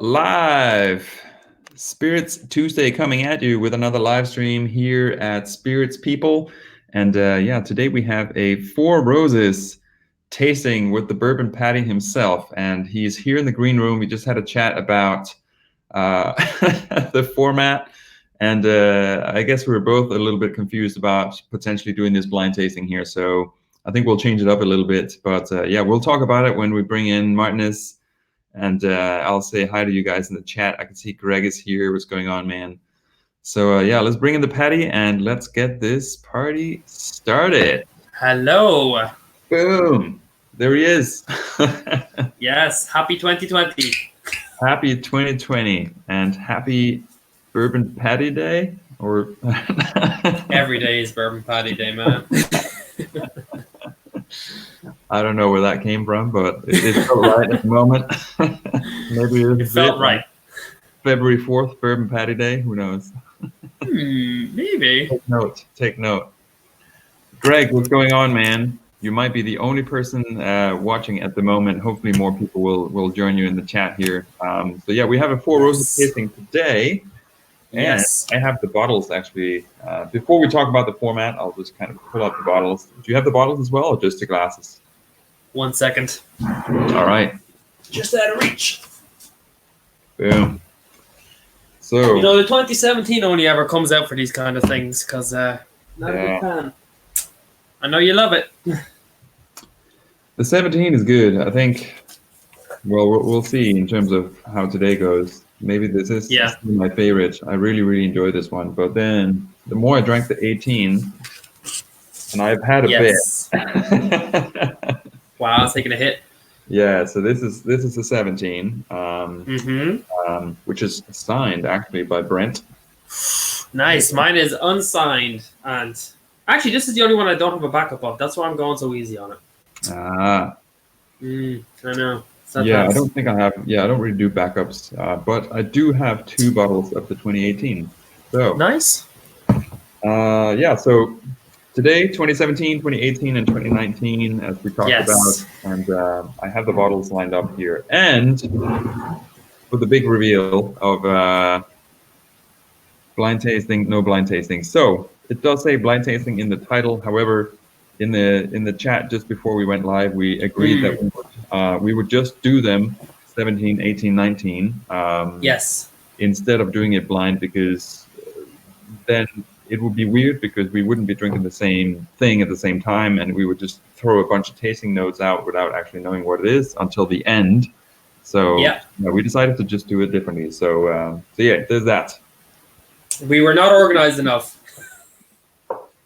Live Spirits Tuesday coming at you with another live stream here at Spirits People. And yeah, today we have a Four Roses tasting with the Bourbon Patty himself. And he's here in the green room. We just had a chat about the format. And I guess we were both a little bit confused about potentially doing this blind tasting here. So I think we'll change it up a little bit. But yeah, we'll talk about it when we bring in Martinez. And I'll say hi to you guys in the chat. I can see Greg is here. What's going on, man? So yeah, let's bring in the Patty and let's get this party started. Hello. Boom. There he is. Yes. Happy 2020. Happy 2020 and happy Bourbon Patty Day. Or Every day is Bourbon Patty Day, man. I don't know where that came from, but it felt right at the moment. Maybe it felt right. February 4th, Bourbon Patty Day. Who knows? Maybe. Take note. Greg, what's going on, man? You might be the only person watching at the moment. Hopefully more people will join you in the chat here. So yeah, we have a Four Roses tasting today. And yes. I have the bottles actually. Before we talk about the format, I'll just kind of pull out the bottles. Do you have the bottles as well or just the glasses? 1 second. All right. Just out of reach. Boom. So you know, the 2017 only ever comes out for these kind of things because not a big fan. I know you love it. The 17 is good. I think. Well, we'll see in terms of how today goes. Maybe this is my favorite. I really enjoyed this one. But then the more I drank the 18, and I've had a bit. Wow, it's taking a hit. Yeah, so this is the 17, which is signed actually by Brent. Nice. Mine is unsigned, and actually this is the only one I don't have a backup of. That's why I'm going so easy on it. Ah. I know. Yeah, I don't think I have. Yeah, I don't really do backups, but I do have 2 bottles of the 2018. So nice. Yeah, so today, 2017, 2018, and 2019, as we talked about, and I have the bottles lined up here. And for the big reveal of blind tasting, no blind tasting. So it does say blind tasting in the title. However, in the chat just before we went live, we agreed that we would just do them 17, 18, 19. Instead of doing it blind, because then it would be weird because we wouldn't be drinking the same thing at the same time, and we would just throw a bunch of tasting notes out without actually knowing what it is until the end. So we decided to just do it differently. So yeah, there's that. We were not organized enough.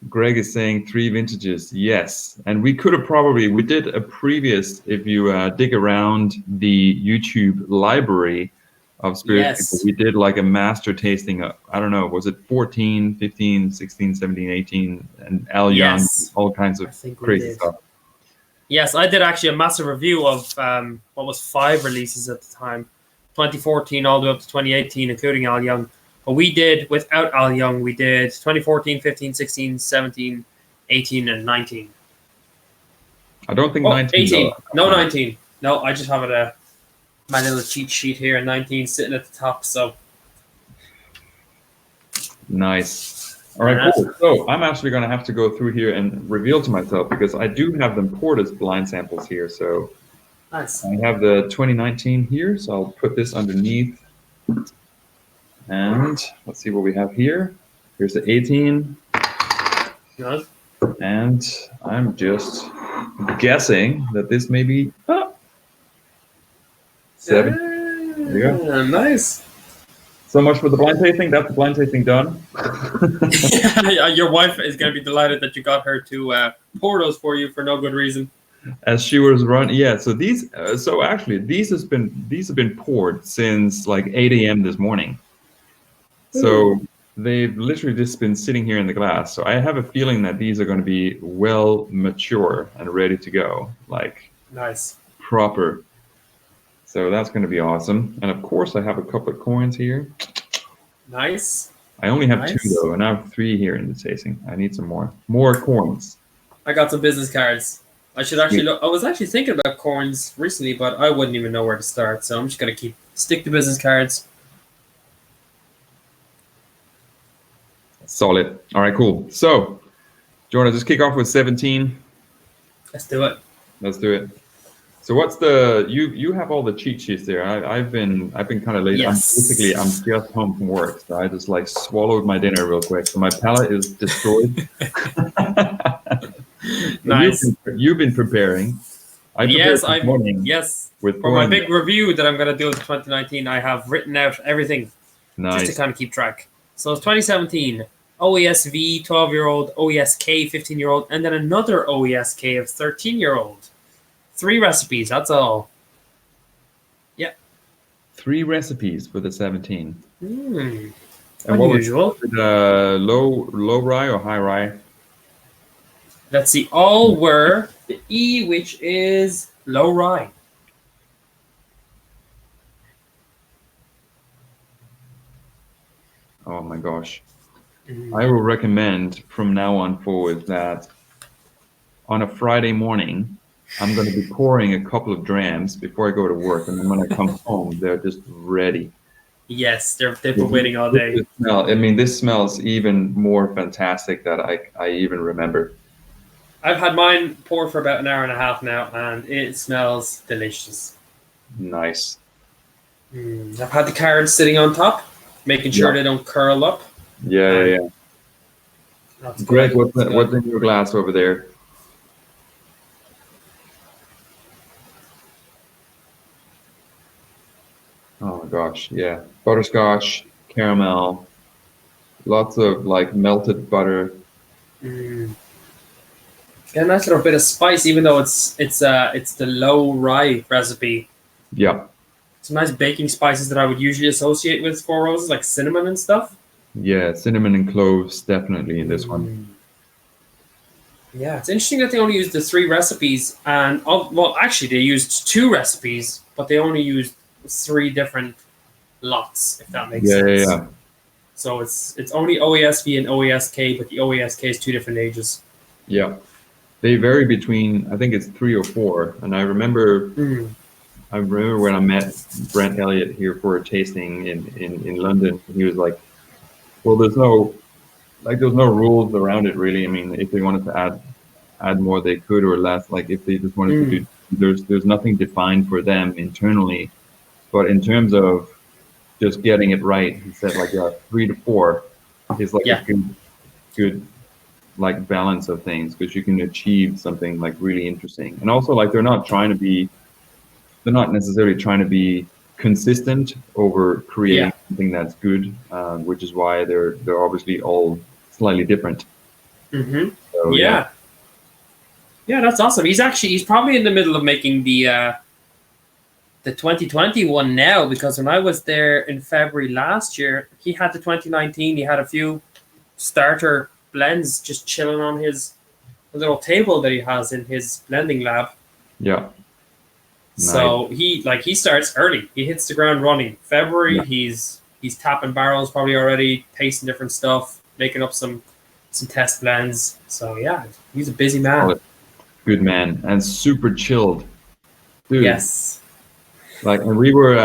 Greg is saying 3 vintages. Yes. And we could have we did a previous, if you dig around the YouTube library of spirits, we did like a master tasting of, I don't know, was it 14, 15, 16, 17, 18, and Al Young, all kinds of crazy stuff. Yes, I did actually a massive review of what was 5 releases at the time, 2014 all the way up to 2018, including Al Young. But we did, without Al Young, we did 2014, 15, 16, 17, 18, and 19. I don't think 19. 18. No, 19. No, I just have it my little cheat sheet here, 19 sitting at the top. So nice. All right, cool. So I'm actually going to have to go through here and reveal to myself, because I do have them poured as blind samples here. So nice. I have the 2019 here, so I'll put this underneath. And let's see what we have here. Here's the 18. Good. And I'm just guessing that this may be 7. There you go. Nice. So much for the blind tasting. That's the blind tasting done. Your wife is going to be delighted that you got her to pour those for you for no good reason. As she was running, so these, so actually these have been poured since like 8 a.m. this morning. So they've literally just been sitting here in the glass. So I have a feeling that these are going to be well mature and ready to go, like nice, proper. So that's going to be awesome. And of course, I have a couple of coins here. Nice. I only have 2 though, and I have 3 here in the tasting. I need some more coins. I got some business cards. I should actually look. I was actually thinking about coins recently, but I wouldn't even know where to start. So I'm just going to keep Stick to business cards. Solid. All right, cool. So, do you want to just kick off with 17? Let's do it. Let's do it. So what's the you have all the cheat sheets there. I've been kind of late. Yes. I'm just home from work, so I just like swallowed my dinner real quick. So my palate is destroyed. Nice. You've been preparing. Yes, with for my big review that I'm going to do in 2019, I have written out everything just to kind of keep track. So it's 2017, OESV 12-year-old, OESK 15-year-old, and then another OESK of 13-year-old. 3 recipes, that's all. Yeah. 3 recipes for the 17. And unusual. What was it, low rye or high rye? Let's see. All were the E, which is low rye. Oh my gosh. I will recommend from now on forward that on a Friday morning, I'm going to be pouring a couple of drams before I go to work, and then when I come home, they're just ready. Yes, they've been waiting all day. This smells even more fantastic than I even remember. I've had mine poured for about an hour and a half now, and it smells delicious. Nice. I've had the carrots sitting on top, making sure they don't curl up. Yeah. Greg, what's in your glass over there? Oh my gosh, yeah. Butterscotch, caramel, lots of like melted butter. Yeah, a nice little bit of spice, even though it's the low rye recipe. Yeah. Some nice baking spices that I would usually associate with Four Roses, like cinnamon and stuff. Yeah, cinnamon and cloves definitely in this one. Yeah, it's interesting that they only used the 3 recipes, and actually they used 2 recipes, but they only used 3 different lots, if that makes sense. Yeah. So it's only OESV and OESK, but the OESK is 2 different ages. Yeah, they vary between, I think it's 3 or 4, and I remember when I met Brent Elliott here for a tasting in London. He was like, "Well, there's no rules around it really. I mean, if they wanted to add more, they could, or less. Like if they just wanted to do, there's nothing defined for them internally. But in terms of just getting it right, he said 3 to 4 is like a good like balance of things, because you can achieve something like really interesting. And also they're not necessarily trying to be consistent over creating something that's good, which is why they're obviously all slightly different. So, yeah, that's awesome. He's probably in the middle of making the 2020 one now, because when I was there in February last year, he had the 2019. He had a few starter blends just chilling on his little table that he has in his blending lab. Yeah. So he starts early. He hits the ground running. February, he's tapping barrels probably already, tasting different stuff, making up some test blends. So yeah, he's a busy man. Good man, and super chilled, dude. Yes. And we were,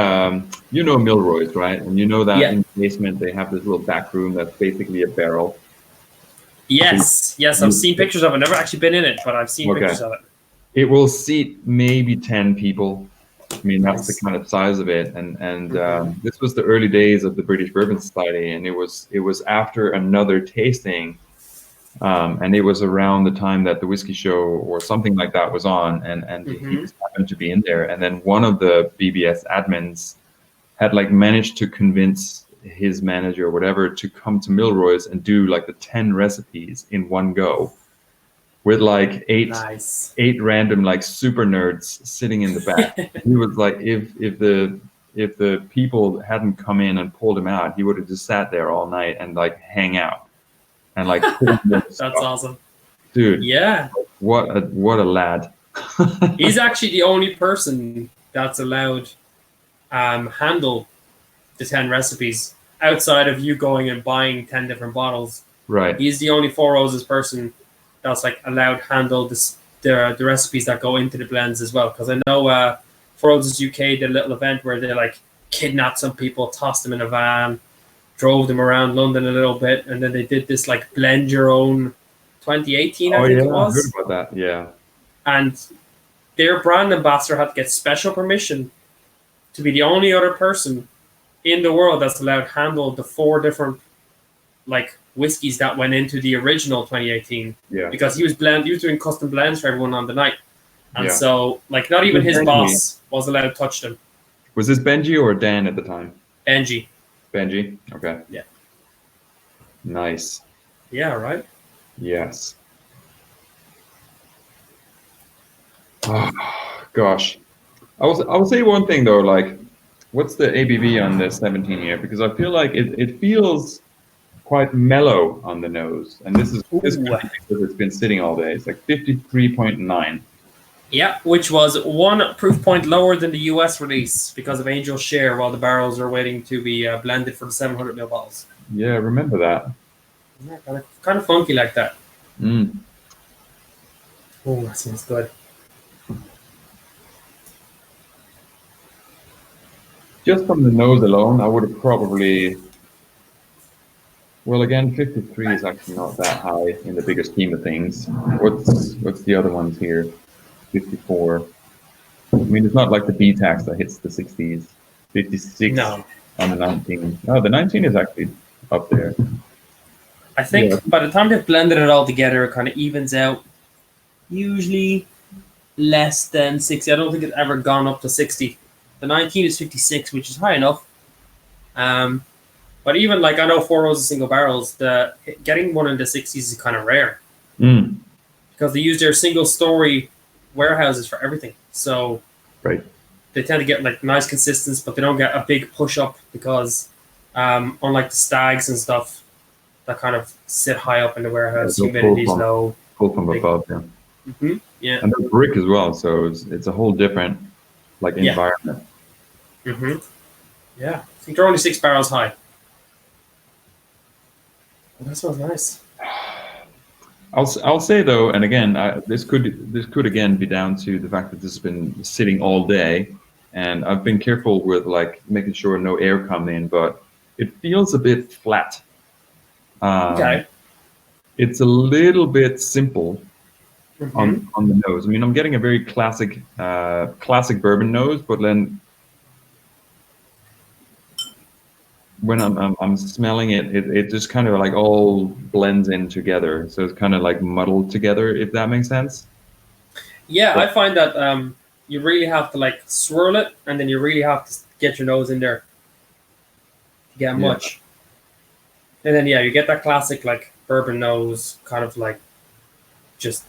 Milroy's, right? And you know that in the basement they have this little back room that's basically a barrel. Yes, I've seen pictures of it. Never actually been in it, but I've seen pictures of it. It will seat maybe 10 people. I mean, that's the kind of size of it. And this was the early days of the British Bourbon Society, and it was after another tasting, and it was around the time that the Whiskey Show or something like that was on, and he just happened to be in there. And then one of the BBS admins had managed to convince his manager or whatever to come to Milroy's and do the 10 recipes in one go, with 8 random super nerds sitting in the back. He was like, if the people hadn't come in and pulled him out, he would have just sat there all night and hang out and That's awesome, dude. Yeah, what a lad. He's actually the only person that's allowed handle the 10 recipes outside of you going and buying 10 different bottles. Right. He's the only Four Roses person that's allowed handle the recipes that go into the blends as well. Because I know Four Roses UK did a little event where they kidnapped some people, tossed them in a van, drove them around London a little bit, and then they did this like blend your own 2018, I think it I heard was. about that. Yeah. And their brand ambassador had to get special permission to be the only other person in the world that's allowed to handle the 4 different like whiskeys that went into the original 2018. Yeah. Because he was doing custom blends for everyone on the night. And Yeah. so like not even his Benji. boss was allowed to touch them. Was this Benji or Dan at the time? Benji. Benji. Okay. Yeah. Nice. Yeah, right? Yes. Oh, gosh. I'll say one thing though, like, what's the ABV on this 17 year? Because I feel like it feels quite mellow on the nose, and this could be because it's been sitting all day. It's like 53.9. Yeah, which was 1 proof point lower than the US release because of Angel Share while the barrels are waiting to be blended for the 700ml bottles. Yeah, remember that. Yeah, kind of funky like that. Mm. Oh, that smells good. Just from the nose alone, I would have probably. Well, again, 53 is actually not that high in the bigger scheme of things. What's the other ones here? 54. I mean, it's not like the B tax that hits the 60s. 56 No. on the 19. No, the 19 is actually up there. I think by the time they've blended it all together, it kind of evens out. Usually less than 60. I don't think it's ever gone up to 60. The 19 is 56, which is high enough. But even like I know 4 rows of single barrels, getting one in the 60s is kind of rare because they use their single story warehouses for everything. So right. They tend to get like nice consistency, but they don't get a big push up because unlike the stags and stuff that kind of sit high up in the warehouse, humidity is low. Pull from above, yeah. Mm-hmm. Yeah. And they're brick as well, so it's a whole different like environment. Mm-hmm. Yeah. I think they're only 6 barrels high. That smells nice. I'll say though, and again, this could again be down to the fact that this has been sitting all day, and I've been careful with like making sure no air come in, but it feels a bit flat. Okay. It's a little bit simple on the nose. I mean, I'm getting a very classic bourbon nose, but then when I'm smelling it, it just kind of like all blends in together. So it's kind of like muddled together, if that makes sense. Yeah, I find that you really have to like swirl it, and then you really have to get your nose in there to get much. And then you get that classic like bourbon nose, kind of like just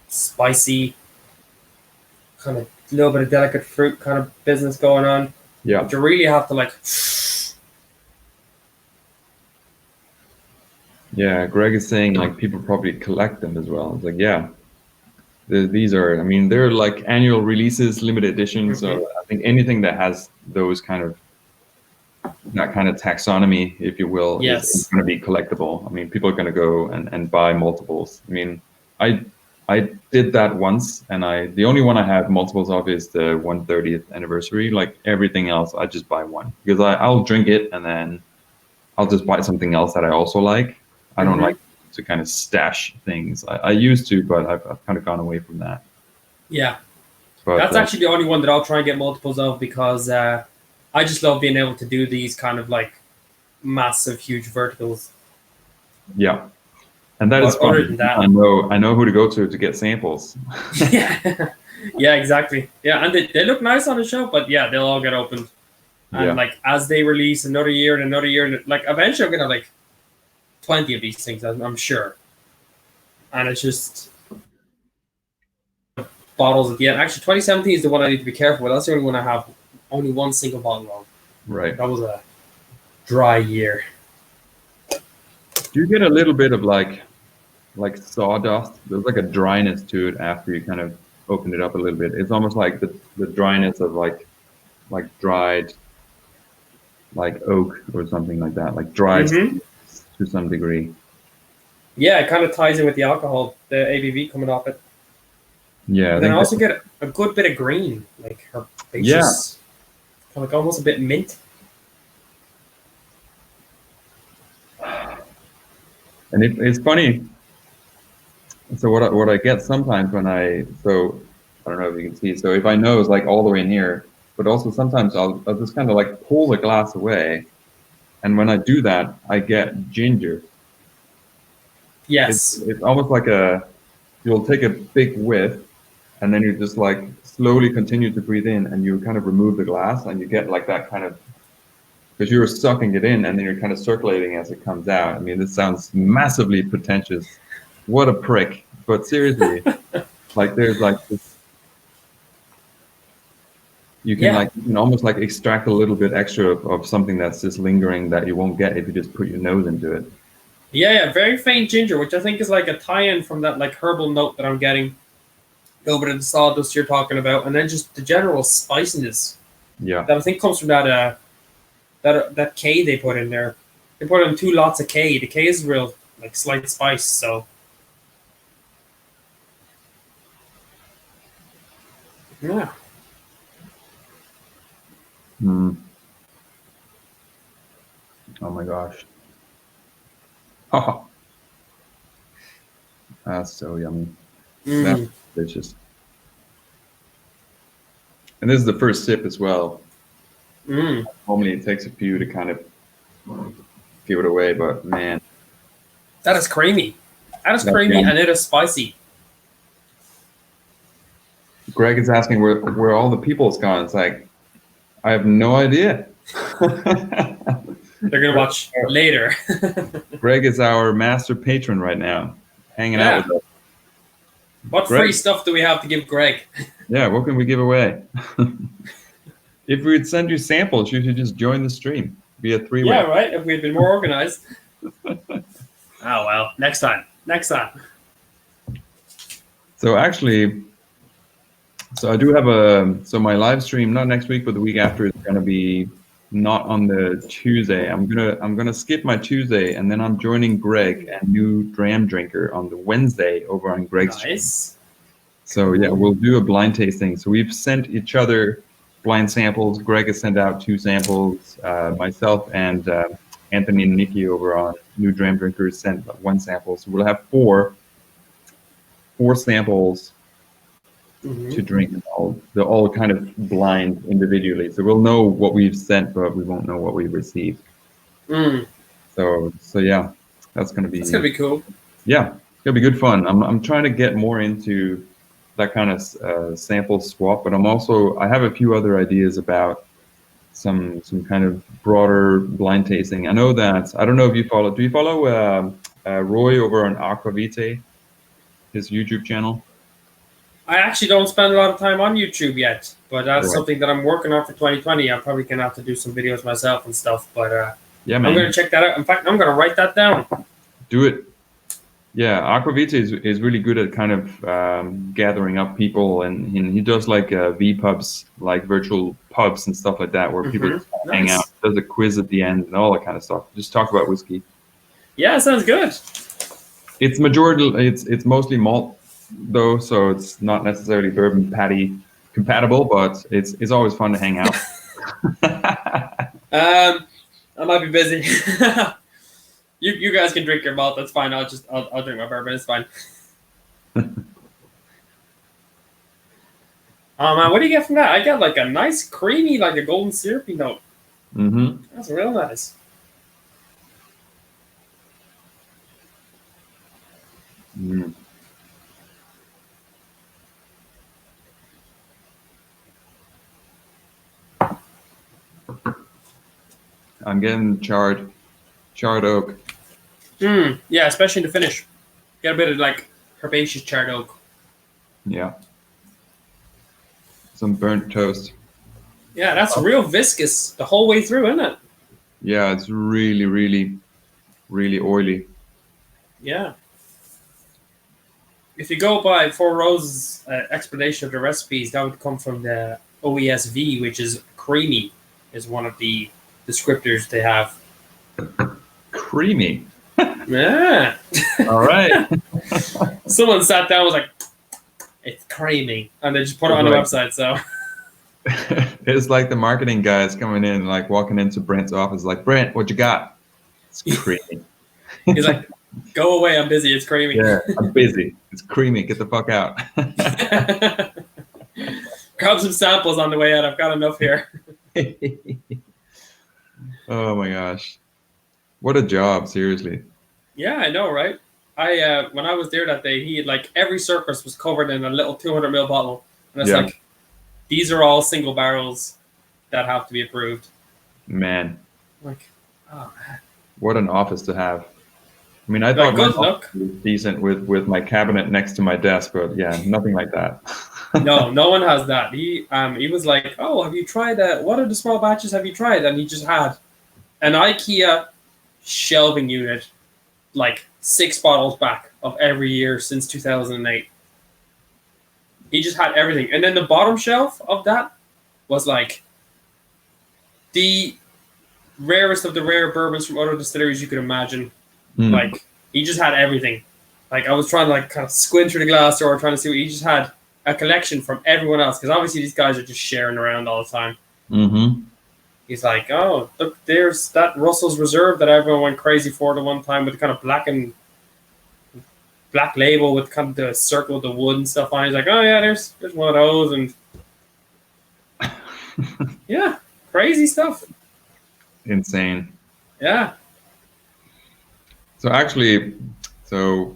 spicy, kind of a little bit of delicate fruit kind of business going on. Yeah. But you really have to like. Yeah, Greg is saying like people probably collect them as well. It's like, yeah, these are, I mean, they're like annual releases, limited editions. So I think anything that has those that kind of taxonomy, if you will, is going to be collectible. I mean, people are going to go and buy multiples. I mean, I did that once, and the only one I have multiples of is the 130th anniversary. Like everything else, I just buy one because I'll drink it and then I'll just buy something else that I also like. I don't like to kind of stash things. I used to, but I've kind of gone away from that. Yeah. But, that's actually the only one that I'll try and get multiples of because I just love being able to do these kind of like massive, huge verticals. Yeah. And that is fun. I know who to go to get samples. Yeah. Yeah, exactly. Yeah, and they look nice on the shelf, but yeah, they'll all get opened. And like as they release another year and another year, like eventually I'm gonna like 20 of these things, I'm sure. And it's just bottles at the end. Actually, 2017 is the one I need to be careful with. That's the only one I have only one single bottle of. Right. That was a dry year. Do you get a little bit of like sawdust? There's like a dryness to it after you kind of open it up a little bit. It's almost like the dryness of like dried like oak or something like that, like dried to some degree. Yeah, it kind of ties in with the alcohol, the ABV coming off it. Yeah. And then I also get a good bit of green, like herbaceous, kind of like almost a bit mint. And it's funny. So what I get sometimes when I don't know if you can see. So if I know it's like all the way in here, but also sometimes I'll just kind of like pull the glass away, and when I do that, I get ginger. Yes. It's almost like you'll take a big whiff, and then you just like slowly continue to breathe in, and you kind of remove the glass, and you get like that kind of, because you're sucking it in, and then you're kind of circulating as it comes out. I mean, this sounds massively pretentious. What a prick! But seriously, like there's like this, you can almost like extract a little bit extra of something that's just lingering that you won't get if you just put your nose into it. Yeah, very faint ginger, which I think is like a tie-in from that like herbal note that I'm getting over to the sawdust you're talking about, and then just the general spiciness. Yeah. That I think comes from that K they put in there. They put in 2 lots of K. The K is real like slight spice, so yeah. Mm. Oh my gosh. Oh, that's so yummy. That's delicious. And this is the first sip as well. Normally it takes a few to kind of give it away, but man. That is creamy. That is creamy and it is spicy. Greg is asking where all the people's gone. It's like, I have no idea. They're going to watch later. Greg is our master patron right now, hanging out with us. What Greg, free stuff do we have to give Greg? Yeah, what can we give away? If we would send you samples, you should just join the stream via 3-way. Yeah, right. If we had been more organized. Oh, well. Next time. Next time. So actually, so I do have so my live stream, not next week, but the week after is going to be not on the Tuesday. I'm gonna skip my Tuesday, and then I'm joining Greg and New Dram Drinker on the Wednesday over on Greg's stream. So yeah, we'll do a blind tasting. So we've sent each other blind samples. Greg has sent out 2 samples. Myself and Anthony and Nikki over on New Dram Drinker sent 1 sample. So we'll have 4 samples to drink. They're all kind of blind individually. So we'll know what we've sent, but we won't know what we've received. So yeah, that's gonna be cool. Yeah, it's gonna be good fun. I'm trying to get more into that kind of sample swap, but I have a few other ideas about some kind of broader blind tasting. I know that, I don't know if do you follow Roy over on Aquavite, his YouTube channel? I actually don't spend a lot of time on YouTube yet, but that's something that I'm working on for 2020. I'm probably going to have to do some videos myself and stuff, but yeah, man. I'm going to check that out. In fact, I'm going to write that down. Do it. Yeah, Aquavite is really good at kind of gathering up people, and he does like V-pubs, like virtual pubs and stuff like that, where people hang out, does a quiz at the end and all that kind of stuff. Just talk about whiskey. Yeah, sounds good. It's mostly malt though, so it's not necessarily bourbon patty compatible, but it's always fun to hang out. I might be busy. You guys can drink your malt. That's fine. I'll drink my bourbon. It's fine. Oh man, what do you get from that? I got like a nice creamy, like a golden syrupy note. That's real nice. I'm getting charred oak. Yeah, especially in the finish. Get a bit of like herbaceous charred oak. Yeah. Some burnt toast. Yeah, that's real viscous the whole way through, isn't it? Yeah, it's really, really, really oily. Yeah. If you go by Four Roses' explanation of the recipes, that would come from the OESV, which is creamy, is one of the descriptors they have. Creamy. Yeah. All right. Someone sat down and was like, it's creamy. And they just put it on the website, so. It's like the marketing guys coming in, like walking into Brent's office, like, Brent, what you got? It's creamy. He's like, Go away, I'm busy. It's creamy. Yeah, I'm busy. It's creamy. Get the fuck out. Grab some samples on the way out. I've got enough here. Oh my gosh. What a job, seriously. Yeah, I know, right? When I was there that day, he had like every Circus was covered in a little 200 ml bottle, and it's like these are all single barrels that have to be approved. Man. Like, oh man. What an office to have. I mean, I thought good my luck. office was decent with my cabinet next to my desk, but yeah, nothing like that. No one has that. He was like, oh, have you tried what are the small batches have you tried? And he just had an IKEA shelving unit, like 6 bottles back of every year since 2008. He just had everything. And then the bottom shelf of that was like the rarest of the rare bourbons from other distilleries you could imagine. Like, he just had everything. Like, I was trying to like kind of squint through the glass door trying to see what he just had a collection from everyone else, because obviously these guys are just sharing around all the time. Mm-hmm. He's like, oh, look, there's that Russell's Reserve that everyone went crazy for the one time with the kind of black label with kind of the circle of the wood and stuff on it. He's like, oh yeah, there's one of those, and yeah, crazy stuff. Insane. Yeah. So actually, to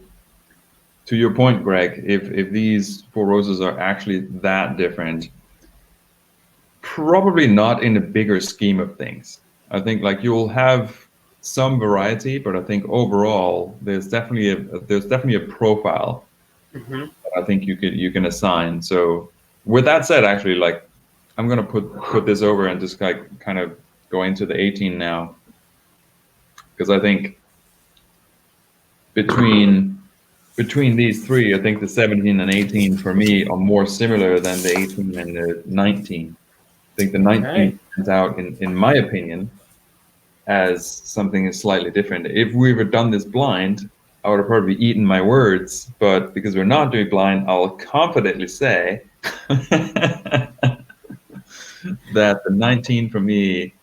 your point, Greg, if these Four Roses are actually that different, probably not in the bigger scheme of things. I think like you'll have some variety, but I think overall there's definitely a profile that I think you can assign. So with that said, actually, like I'm gonna put this over and just like kind of go into the 18 now, because I think between these three, I think the 17 and 18 for me are more similar than the 18 and the 19. I think the 19 stands out, in my opinion, as something slightly different. If we were done this blind, I would have probably eaten my words, but because we're not doing blind, I'll confidently say that the 19 for me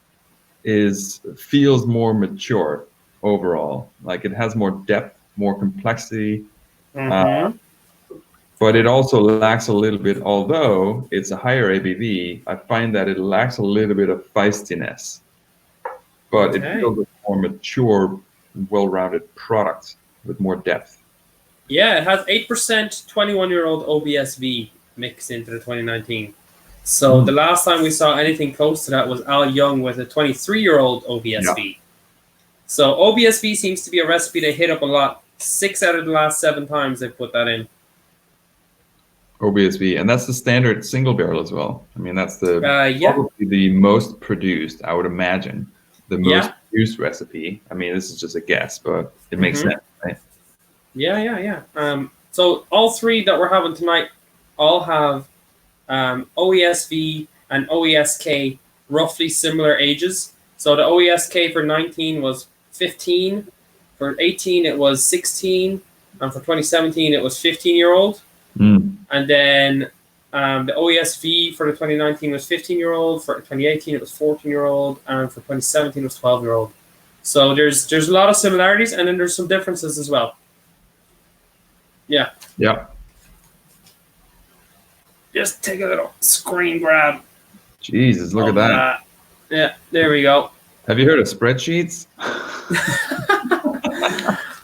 feels more mature overall. Like it has more depth, more complexity, but it also lacks a little bit, although it's a higher ABV, I find that it lacks a little bit of feistiness. But it feels like a more mature, well-rounded product with more depth. Yeah, it has 8% 21-year-old OBSV mixed into the 2019. So the last time we saw anything close to that was Al Young with a 23-year-old OBSV. Yeah. So OBSV seems to be a recipe they hit up a lot. 6 out of the last 7 times they put that in. OBSV, and that's the standard single barrel as well. I mean, that's probably the most produced, I would imagine. The most produced recipe. I mean, this is just a guess, but it makes sense, right? Yeah. So all 3 that we're having tonight all have OESV and OESK roughly similar ages. So the OESK for 19 was 15, for 18 it was 16, and for 2017 it was 15-year-old. And then the OESV for the 2019 was 15-year-old, for 2018 it was 14-year-old, and for 2017 it was 12-year-old. So there's a lot of similarities, and then there's some differences as well. Yeah. Just take a little screen grab. Jesus, look at that. Yeah, there we go. Have you heard of spreadsheets?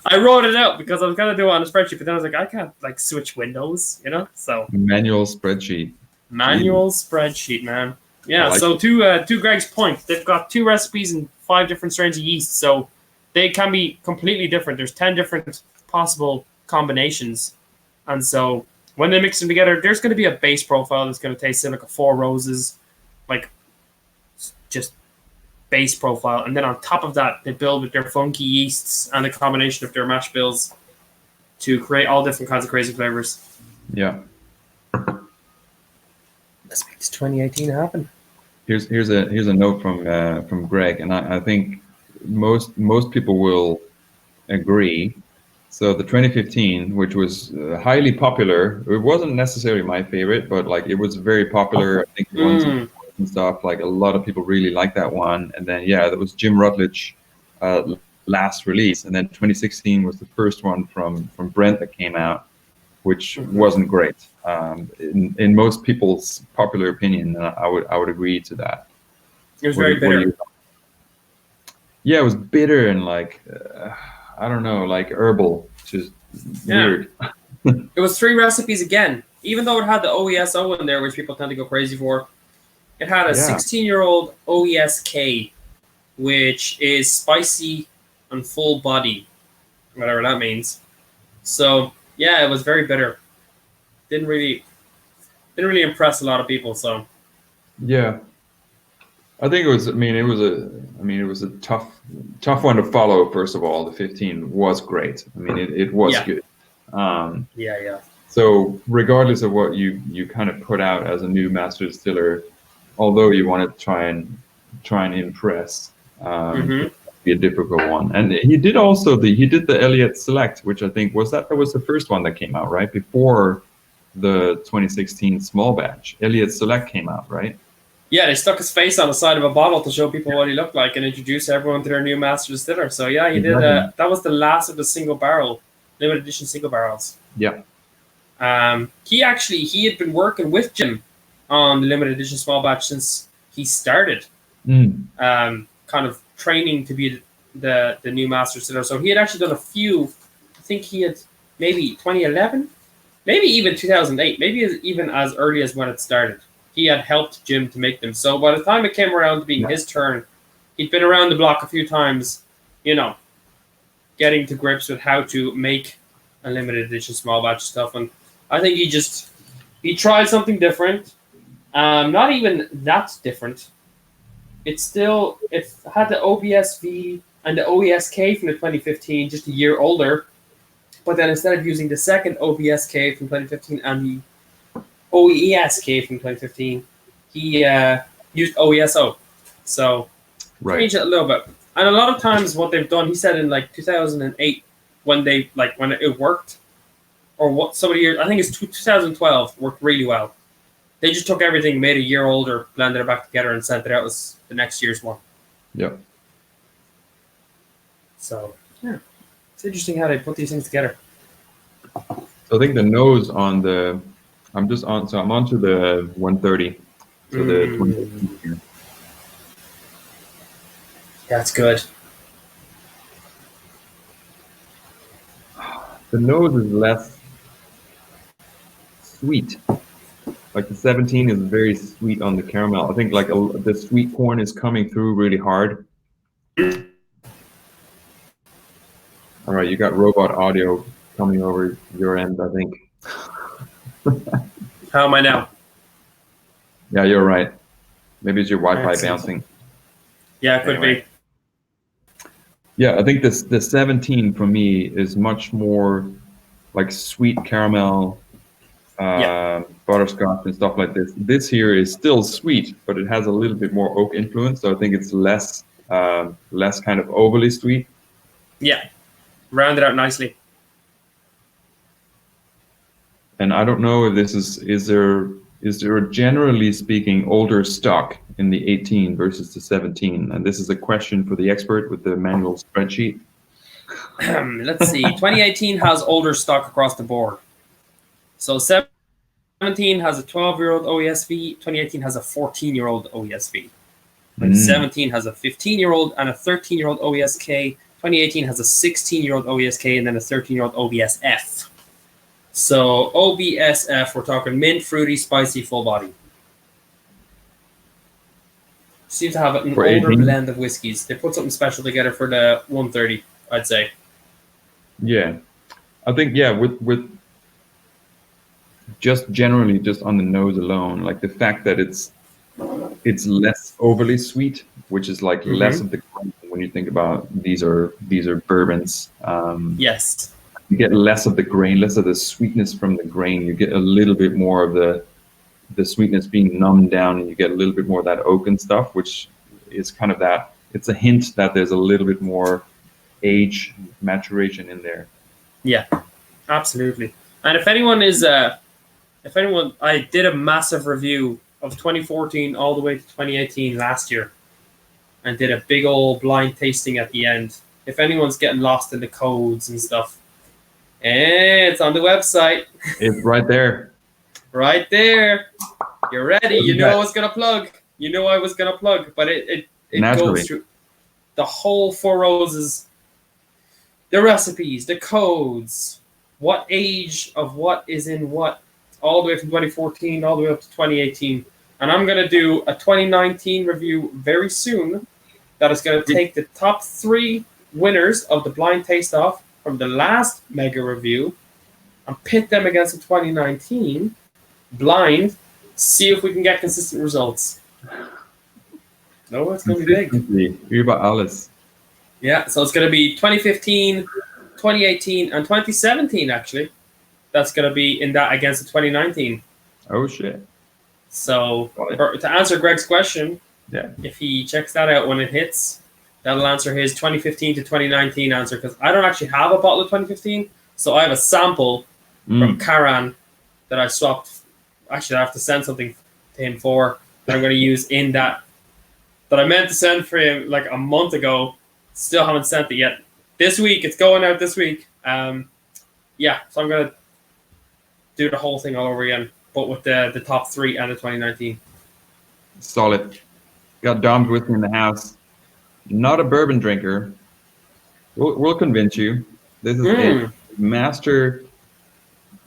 I wrote it out because I was gonna do it on a spreadsheet, but then I was like, I can't like switch windows, So manual spreadsheet. Spreadsheet, man. Yeah. Like so to Greg's point, they've got 2 recipes and 5 different strains of yeast, so they can be completely different. There's 10 different possible combinations, and so when they mix them together, there's going to be a base profile that's going to taste like a Four Roses, like just base profile, and then on top of that, they build with their funky yeasts and the combination of their mash bills to create all different kinds of crazy flavors. Yeah. Let's make this 2018 happen. Here's a note from Greg, and I think most people will agree. So the 2015, which was highly popular, it wasn't necessarily my favorite, but like it was very popular. I think it won and stuff. Like a lot of people really liked that one. And then there was Jim Rutledge last release, and then 2016 was the first one from Brent that came out, which wasn't great. In most people's popular opinion, I would agree to that. It was very bitter. Yeah, it was bitter and like I don't know, like herbal, just weird. It was 3 recipes again, even though it had the OESO in there, which people tend to go crazy for. It had a 16-year-old OESK, which is spicy and full body, whatever that means. So yeah, it was very bitter. Didn't really impress a lot of people. So yeah, I think it was. It was a tough one to follow. First of all, the 15 was great. I mean, it was good. Yeah. So regardless of what you kind of put out as a new master distiller, although you want to try and impress, be a difficult one. And he did the Elliott Select, which I think was the first one that came out, right before the 2016 small batch. Elliott Select came out, right? Yeah, they stuck his face on the side of a bottle to show people what he looked like and introduce everyone to their new master distiller. So yeah, he did. That was the last of the single barrel, limited edition single barrels. Yeah. He had been working with Jim on the limited edition small batch since he started. Kind of training to be the new master distiller. So he had actually done a few. I think he had maybe 2011, maybe even 2008, maybe even as early as when it started. He had helped Jim to make them. So by the time it came around to being his turn, he'd been around the block a few times, getting to grips with how to make a limited edition small batch stuff. And I think he tried something different. Not even that different. It had the OBSV and the OESK from the 2015, just a year older. But then instead of using the second OBSK from 2015 and the OESK from 2015, he used OESO. So changed it a little bit. And a lot of times what they've done, he said in like 2008, when it worked, or what some of the years, I think it's 2012, worked really well. They just took everything, made a year older, blended it back together, and sent it out as the next year's one. Yeah. So yeah, it's interesting how they put these things together. So I think the nose on the, I'm onto the 130. So the 2015 here. That's good. The nose is less sweet. Like the 17 is very sweet on the caramel. I think like the sweet corn is coming through really hard. All right, you got robot audio coming over your end, I think. How am I now? Yeah, you're right. Maybe it's your Wi-Fi bouncing. Yeah, it could be. Yeah, I think the 17 for me is much more like sweet caramel, butterscotch and stuff like this. This here is still sweet, but it has a little bit more oak influence. So I think it's less kind of overly sweet. Yeah, round it out nicely. And I don't know if this is there generally speaking older stock in the 18 versus the 17? And this is a question for the expert with the manual spreadsheet. Let's see. 2018 has older stock across the board. So 17 has a 12-year-old OESV. 2018 has a 14-year-old OESV. 2017 has a 15-year-old and a 13-year-old OESK. 2018 has a 16-year-old OESK and then a 13-year-old OBSF. So OBSF, we're talking mint, fruity, spicy, full body. Seem to have an older blend of whiskeys. They put something special together for the 130, I'd say. Yeah, I think with just generally just on the nose alone, like the fact that it's less overly sweet, which is like less of the grain when you think about these are bourbons. Yes. You get less of the grain, less of the sweetness from the grain. You get a little bit more of the sweetness being numbed down, and you get a little bit more of that oak and stuff, which is kind of that. It's a hint that there's a little bit more age maturation in there. Yeah, absolutely. And if anyone, I did a massive review of 2014 all the way to 2018 last year, and did a big old blind tasting at the end. if anyone's getting lost in the codes and stuff. And it's on the website. It's right there. Right there. You're ready. You know I was gonna plug. You know I was gonna plug, but it goes through the whole Four Roses, the recipes, the codes, what age of what is in what, all the way from 2014 all the way up to 2018. And I'm gonna do a 2019 review very soon that is gonna take the top 3 winners of the blind taste off from the last mega review and pit them against the 2019 blind, see if we can get consistent results. No, it's going to be big. Über alles. Yeah, so it's going to be 2015, 2018, and 2017, actually. That's going to be in that against the 2019. Oh, shit. So, to answer Greg's question, yeah, if he checks that out when it hits, that'll answer his 2015 to 2019 answer, because I don't actually have a bottle of 2015, so I have a sample from Karan that I swapped. Actually, I have to send something to him for that I'm going to use in that I meant to send for him like a month ago. Still haven't sent it yet. This week, it's going out this week. Yeah, so I'm going to do the whole thing all over again, but with the top 3 and the 2019. Solid. Got Dom's with me in the house. Not a bourbon drinker. We'll convince you. This is a master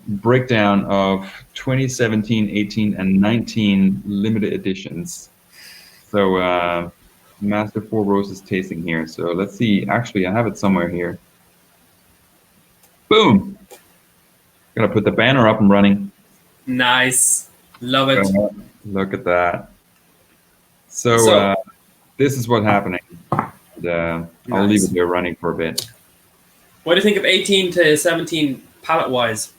breakdown of 2017, 18, and 19 limited editions. So master Four Roses tasting here. So let's see. Actually, I have it somewhere here. Boom. Gonna put the banner up and running. Nice. Love it. Look at that. So this is what's happening. And, I'll leave it there running for a bit. What do you think of 18 to 17 palate-wise?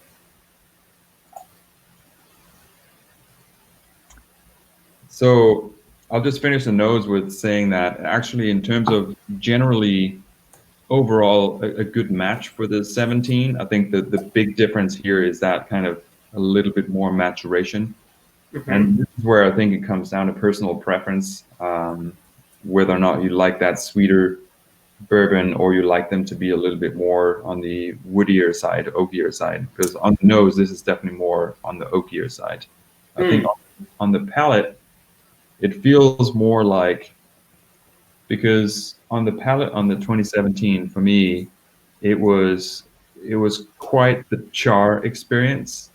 So I'll just finish the nose with saying that actually in terms of generally overall a good match for the 17, I think the big difference here is that kind of a little bit more maturation. And this is where I think it comes down to personal preference, whether or not you like that sweeter bourbon or you like them to be a little bit more on the woodier side, oakier side. Because on the nose, this is definitely more on the oakier side. I think on the palate, it feels more like, because on the palate on the 2017, for me, it was quite the char experience.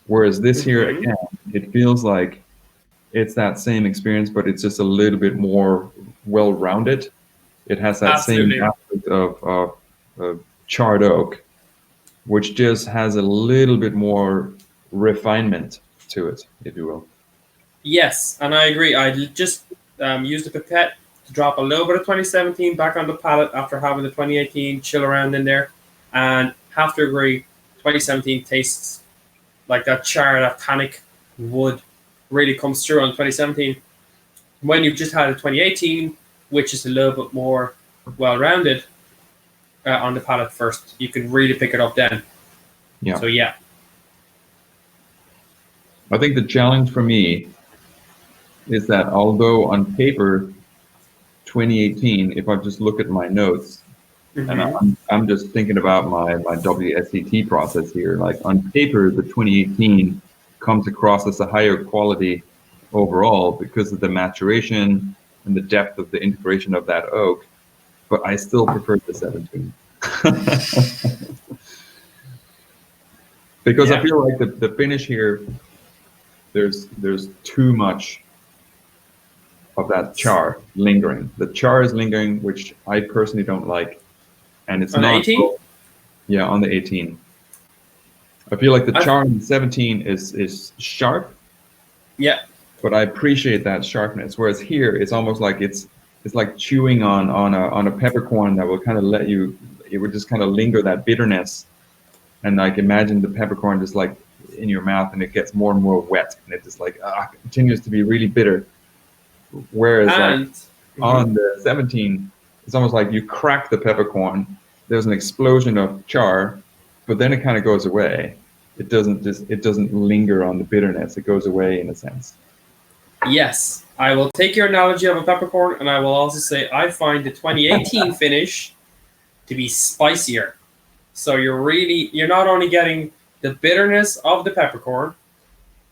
Whereas this here, again, it feels like it's that same experience, but it's just a little bit more well-rounded. It has that same aspect of charred oak, which just has a little bit more refinement to it, if you will. Yes, and I agree. I just used a pipette to drop a little bit of 2017 back on the palate after having the 2018 chill around in there, and have to agree, 2017 tastes like that char, that tannic wood really comes through on 2017. When you've just had a 2018, which is a little bit more well-rounded on the palate first, you can really pick it up then. Yeah. So yeah. I think the challenge for me is that although on paper, 2018, if I just look at my notes, and I'm just thinking about my WSET process here, like on paper, the 2018 comes across as a higher quality overall because of the maturation and the depth of the integration of that oak, but I still prefer the 17. Because I feel like the finish here, there's too much of that char lingering. The char is lingering, which I personally don't like. And it's on not 18? Yeah, on the 18. I feel like the char on the 17 is sharp. Yeah. But I appreciate that sharpness. Whereas here, it's almost like it's like chewing on a peppercorn that will kind of it would just kind of linger that bitterness. And like imagine the peppercorn just like in your mouth and it gets more and more wet and it just like continues to be really bitter. Whereas on the 17, it's almost like you crack the peppercorn, there's an explosion of char, but then it kind of goes away. It doesn't linger on the bitterness. It goes away in a sense. Yes, I will take your analogy of a peppercorn, and I will also say I find the 2018 finish to be spicier. So you're not only getting the bitterness of the peppercorn,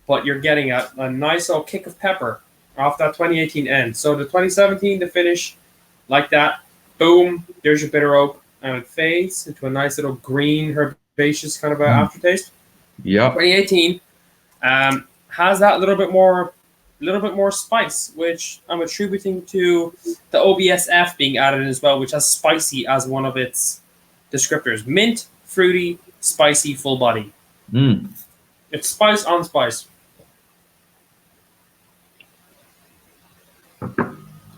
but you're getting a nice little kick of pepper off that 2018 end. So the 2017 to finish like that, boom, there's your bitter oak, and it fades into a nice little green herbaceous kind of aftertaste. Yeah. 2018 has that little bit more spice, which I'm attributing to the OBSF being added in as well, which has spicy as one of its descriptors. Mint, fruity, spicy, full body. It's spice on spice.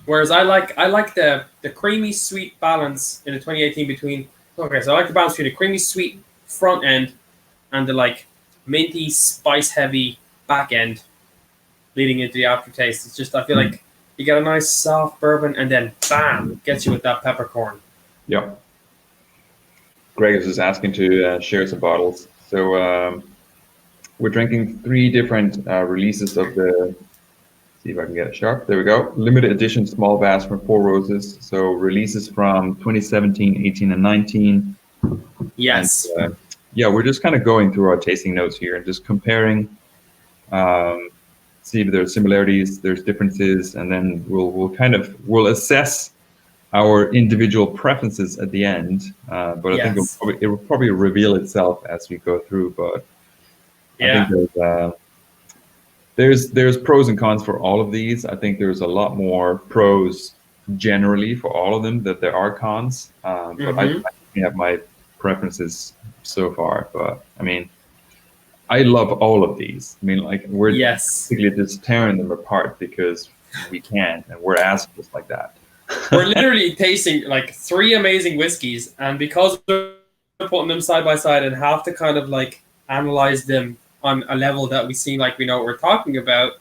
Whereas I like the creamy sweet balance in the 2018 between. Okay, so I like the balance between the creamy sweet front end and the like minty spice heavy back end, leading into the aftertaste. It's just I feel like you get a nice soft bourbon and then bam, gets you with that peppercorn. Yep. Greg is just asking to share some bottles. So we're drinking 3 different releases of the. See if I can get it sharp. There we go. Limited edition small batch from Four Roses. So releases from 2017, 18, and 19. Yes. And, yeah, we're just kind of going through our tasting notes here and just comparing, see if there's similarities, there's differences, and then we'll assess our individual preferences at the end. But I think it will probably reveal itself as we go through. But yeah. I think there's pros and cons for all of these. I think there's a lot more pros generally for all of them that there are cons. But I have my preferences so far. But I mean, I love all of these. I mean, like we're basically just tearing them apart because we can, and we're assholes like that. We're literally tasting like 3 amazing whiskeys, and because we're putting them side by side and have to kind of like analyze them on a level that we seem like we know what we're talking about,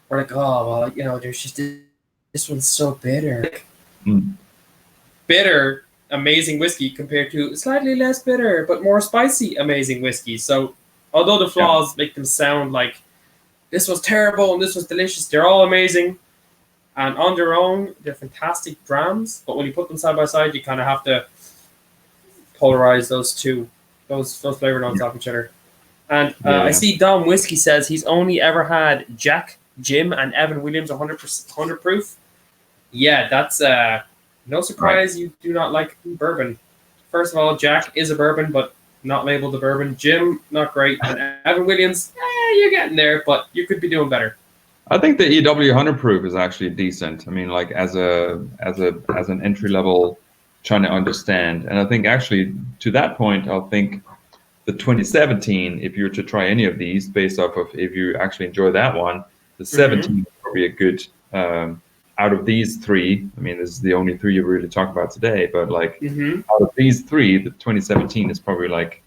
we're like, oh, well, you know, there's just this one's so bitter. Bitter, amazing whiskey compared to slightly less bitter, but more spicy, amazing whiskey. So although the flaws make them sound like this was terrible and this was delicious, they're all amazing. And on their own, they're fantastic drams. But when you put them side by side, you kind of have to polarize those flavor notes off each other. And I see Dom Whiskey says he's only ever had Jack, Jim, and Evan Williams 100 proof. Yeah, that's no surprise you do not like bourbon. First of all, Jack is a bourbon, but not labeled a bourbon. Jim, not great. And Evan Williams, you're getting there, but you could be doing better. I think the EW 100 proof is actually decent. I mean, like as an entry level, trying to understand. And I think actually to that point, I'll think the 2017, if you were to try any of these, based off of if you actually enjoy that one, the 17 is probably a good. Out of these 3, I mean, this is the only 3 you really talk about today. But like out of these 3, the 2017 is probably like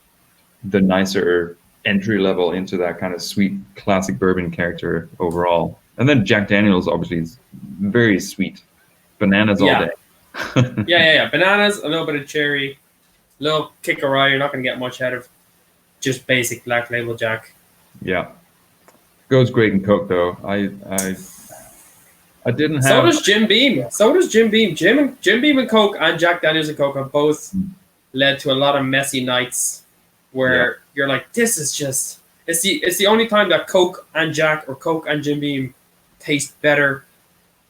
the nicer entry level into that kind of sweet classic bourbon character overall. And then Jack Daniels obviously is very sweet. Bananas all day. yeah. Bananas, a little bit of cherry, a little kick of rye. You're not going to get much out of just basic Black Label Jack. Yeah. Goes great in Coke though. I didn't have. So does Jim Beam. Jim Beam and Coke and Jack Daniels and Coke have both led to a lot of messy nights where you're like, this is just. It's the only time that Coke and Jack or Coke and Jim Beam taste better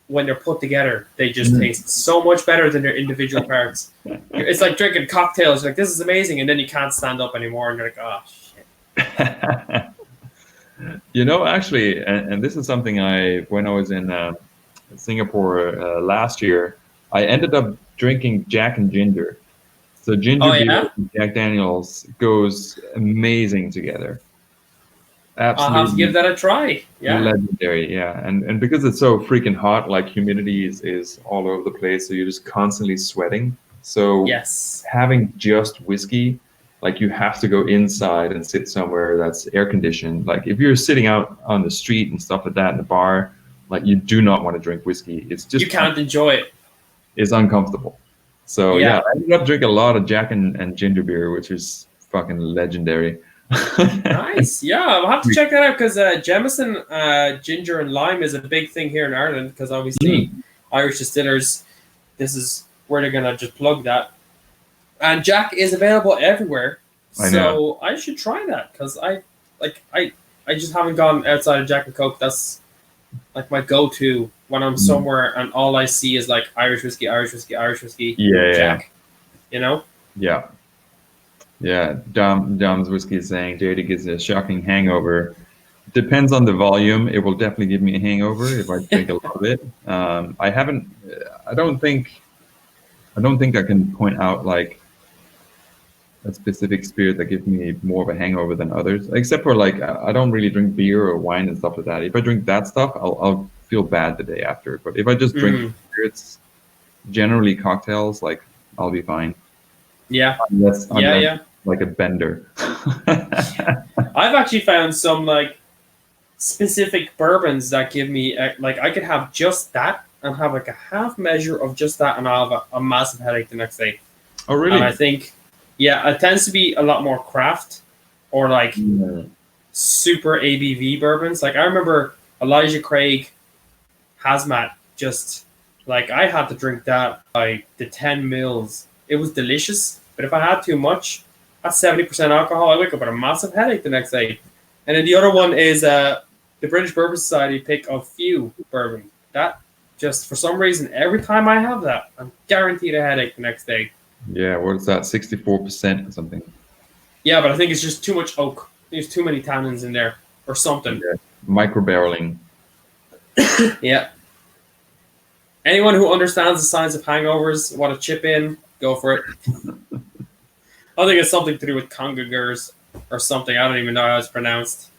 when they're put together. They just taste so much better than their individual parts. It's like drinking cocktails. You're like, this is amazing, and then you can't stand up anymore, and you're like, oh shit. You know, actually, and this is something when I was in Singapore last year, I ended up drinking Jack and Ginger. So ginger beer and Jack Daniels goes amazing together. Absolutely. I'll have to give that a try. Yeah. Legendary, yeah. And because it's so freaking hot, like humidity is all over the place, so you're just constantly sweating. So having just whiskey, like you have to go inside and sit somewhere that's air conditioned. Like if you're sitting out on the street and stuff like that in a bar, like you do not want to drink whiskey. It's just you can't enjoy it. It's uncomfortable. So I ended up drinking a lot of Jack and Ginger beer, which is fucking legendary. Nice. Yeah, I'll have to check that out because Jameson, ginger and lime is a big thing here in Ireland because obviously Irish distillers, this is where they're going to just plug that. And Jack is available everywhere. I So know. I should try that because I just haven't gone outside of Jack and Coke. That's like my go-to when I'm somewhere and all I see is like Irish whiskey, Irish whiskey, Irish whiskey, Yeah, Jack. You know? yeah, yeah. Dom's whiskey is saying JD gives a shocking hangover. Depends on the volume. It will definitely give me a hangover if I drink a lot of it. I haven't. I don't think. I don't think I can point out like a specific spirit that gives me more of a hangover than others. Except for like I don't really drink beer or wine and stuff like that. If I drink that stuff, I'll feel bad the day after. But if I just drink spirits, generally cocktails, like I'll be fine. Yeah. Unless Yeah. like a bender. I've actually found some like specific bourbons that give me like I could have just that and have like a half measure of just that and I'll have a massive headache the next day. Oh, really? And I think, yeah, it tends to be a lot more craft or like super ABV bourbons. Like I remember Elijah Craig Hazmat, just like I had to drink that by the 10 mils. It was delicious, but if I had too much, that's 70% alcohol. I wake up with a massive headache the next day. And then the other one is the British Bourbon Society pick of Few bourbon. That just for some reason, every time I have that, I'm guaranteed a headache the next day. Yeah, what is that? 64% or something. Yeah, but I think it's just too much oak. There's too many tannins in there or something. Yeah. Microbarreling. Yeah. Anyone who understands the signs of hangovers, want to chip in, go for it. I think it's something to do with congeners or something. I don't even know how it's pronounced.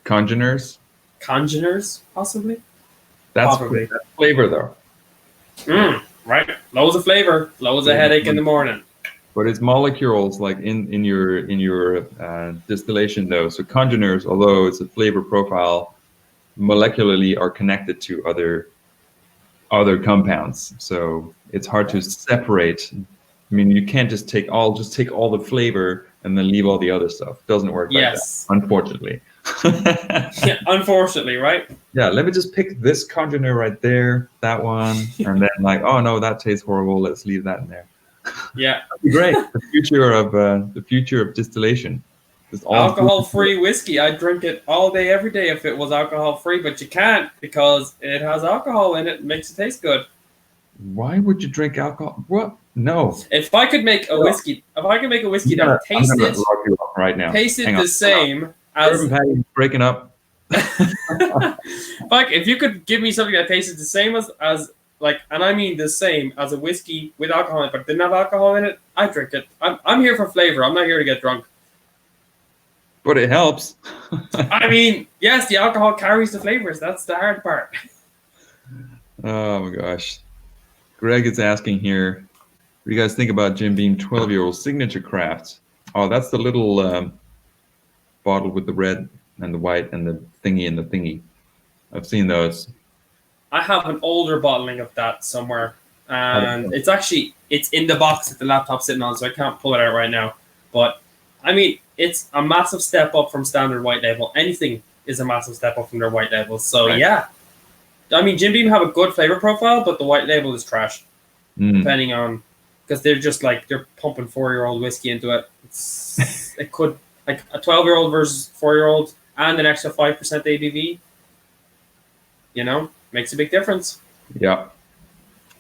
Congeners? Congeners, possibly? That's Probably. flavor, though. Right. Loads of flavor, loads of headache in the morning. But it's molecules like in your distillation, though. So congeners, although it's a flavor profile, molecularly are connected to other compounds. So it's hard to separate. I mean, you can't just take all the flavor and then leave all the other stuff. It doesn't work like that, unfortunately. Yeah, unfortunately, right? Yeah, let me just pick this congener right there, that one, and then like, oh no, that tastes horrible. Let's leave that in there. Yeah, that'd be great. The future of distillation. Alcohol-free whiskey. I'd drink it all day, every day if it was alcohol-free, but you can't because it has alcohol in it. It makes it taste good. Why would you drink alcohol? What? No. If I could make a whiskey, that tasted the same as breaking up. If you could give me something that tasted the same as like, and I mean the same as a whiskey with alcohol in it, but didn't have alcohol in it, I'd drink it. I'm here for flavor. I'm not here to get drunk. But it helps. I mean, yes, the alcohol carries the flavors. That's the hard part. Oh my gosh. Greg is asking here, what do you guys think about Jim Beam 12-year-old signature craft? Oh, that's the little bottle with the red and the white and the thingy. I've seen those. I have an older bottling of that somewhere. And it's in the box that the laptop's sitting on, so I can't pull it out right now. But, I mean, it's a massive step up from standard white label. Anything is a massive step up from their white label. So, yeah. I mean, Jim Beam have a good flavor profile, but the white label is trash. Depending on... Because they're just like, they're pumping 4-year-old whiskey into it. It could... Like, a 12-year-old versus 4-year-old and an extra 5% ABV. You know? Makes a big difference. Yeah.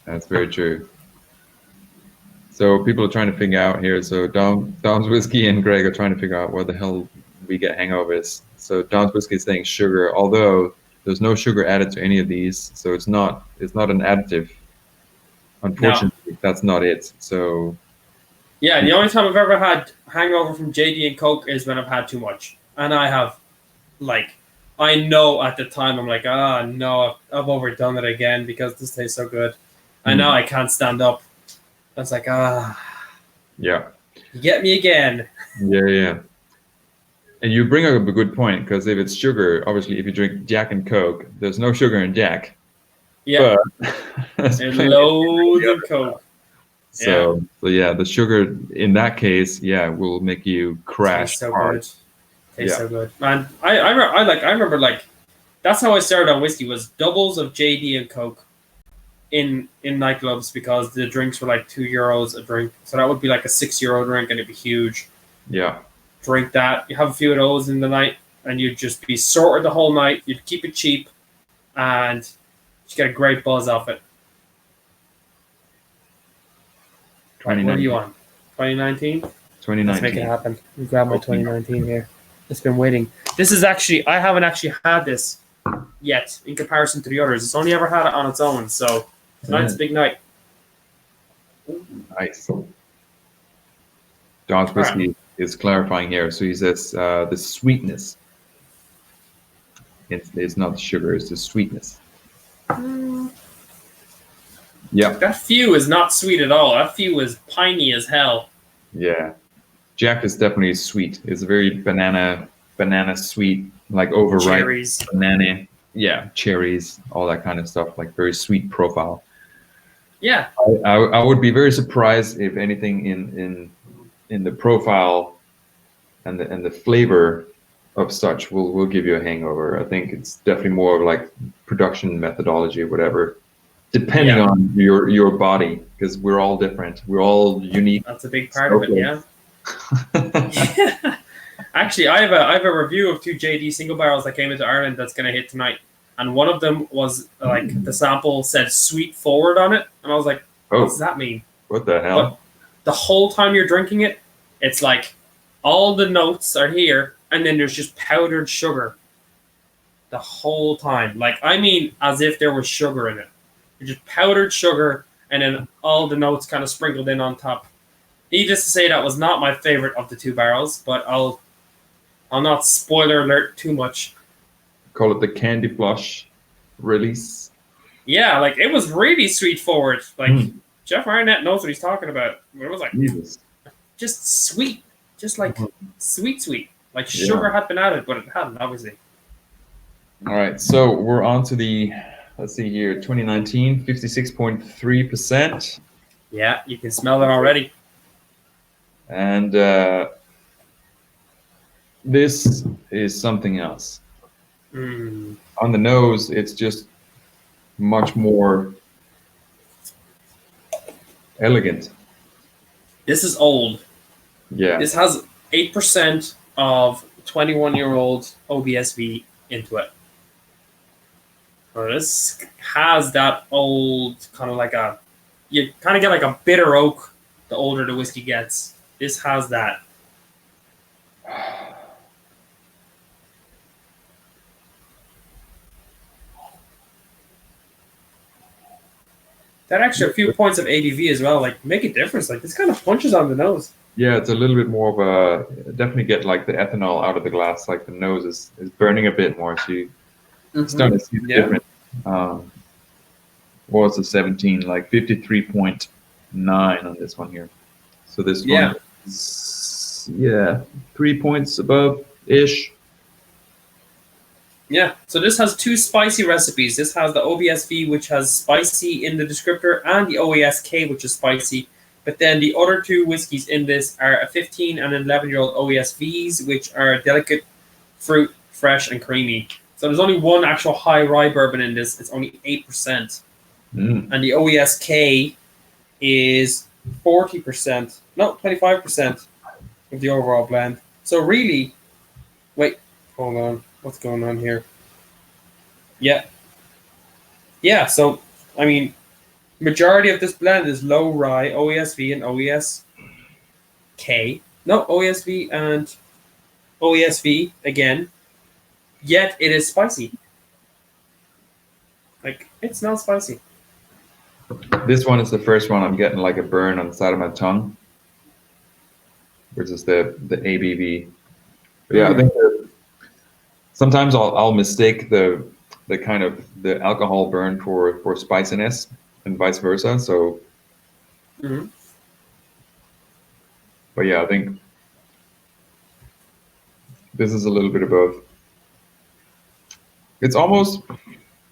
That's very true. So people are trying to figure out here. So Dom's Whiskey and Greg are trying to figure out where the hell we get hangovers. So Dom's Whiskey is saying sugar, although there's no sugar added to any of these, so it's not an additive. Unfortunately, That's not it. So yeah, the only time I've ever had hangover from JD and Coke is when I've had too much, and I have, like, I know at the time I'm like, no, I've overdone it again because this tastes so good. I know I can't stand up. I was like, yeah, you get me again. Yeah. And you bring up a good point, because if it's sugar, obviously, if you drink Jack and Coke, there's no sugar in Jack. Yeah. And loads of Coke. So yeah, the sugar in that case, will make you crash Tastes so hard. good. Tastes so good. Man, I remember that's how I started on whiskey, was doubles of JD and Coke. in nightclubs because the drinks were like €2 a drink. So that would be like a €6 drink, and it'd be huge. Yeah. Drink that. You have a few of those in the night, and you'd just be sorted the whole night. You'd keep it cheap, and you get a great buzz off it. What are you on? 2019? 2019. Let's make it happen. Let me grab my 2019 here. It's been waiting. This is actually, I haven't actually had this yet in comparison to the others. It's only ever had it on its own. So tonight's a big night. Nice. John's whiskey is clarifying here. So he says the sweetness. It's not the sugar, it's the sweetness. Yeah. That few is not sweet at all. That few is piney as hell. Yeah. Jack is definitely sweet. It's very banana sweet, like overripe Cherries. banana. Yeah, cherries, all that kind of stuff, like very sweet profile. Yeah. I would be very surprised if anything in the profile and the flavor of such will give you a hangover. I think it's definitely more of like production methodology or whatever, depending on your body, because we're all different. We're all unique. That's a big part of it, yeah. Actually, I have a review of 2 JD single barrels that came into Ireland that's going to hit tonight, and one of them was like the sample said "sweet forward" on it, and I was like, "What does that mean?" What the hell? But the whole time you're drinking it, it's like all the notes are here, and then there's just powdered sugar the whole time. Like, I mean, as if there was sugar in it. It's just powdered sugar, and then all the notes kind of sprinkled in on top. Needless to say, that was not my favorite of the 2 barrels, but I'll not spoiler alert too much. Call it the Candy Flush release. Yeah, like it was really sweet forward. Like Jeff Arnett knows what he's talking about. It was like just sweet, just like sweet. Like sugar had been added, but it hadn't, obviously. All right, so we're on to the, let's see here, 2019, 56.3%. Yeah, you can smell it already. And this is something else. On the nose, it's just much more elegant. This is old. Yeah. This has 8% of 21-year-old OBSV into it. So this has that old kind of like you kind of get like a bitter oak the older the whiskey gets. This has that. That extra few points of ABV as well, like make a difference. Like this kind of punches on the nose. Yeah, it's a little bit more of a, definitely get like the ethanol out of the glass, like the nose is burning a bit more, so you start to see the difference. What was the 17? Like 53.9 on this one here. So this one is, 3 points above-ish. Yeah, so this has 2 spicy recipes. This has the OBSV, which has spicy in the descriptor, and the OASK, which is spicy. But then the other 2 whiskeys in this are a 15 and an 11-year-old OASVs, which are delicate, fruit, fresh, and creamy. So there's only one actual high rye bourbon in this. It's only 8%. And the OESK is 40%. No, 25% of the overall blend. So really, wait, hold on. What's going on here? Yeah, so, I mean, majority of this blend is low rye, OESV, and OESK. No, OESV and OESV again. Yet it is spicy. Like, it's not spicy. This one is the first one I'm getting like a burn on the side of my tongue, which is the ABV. But yeah, I think sometimes I'll mistake the kind of the alcohol burn for spiciness and vice versa. So, but yeah, I think this is a little bit above. It's almost,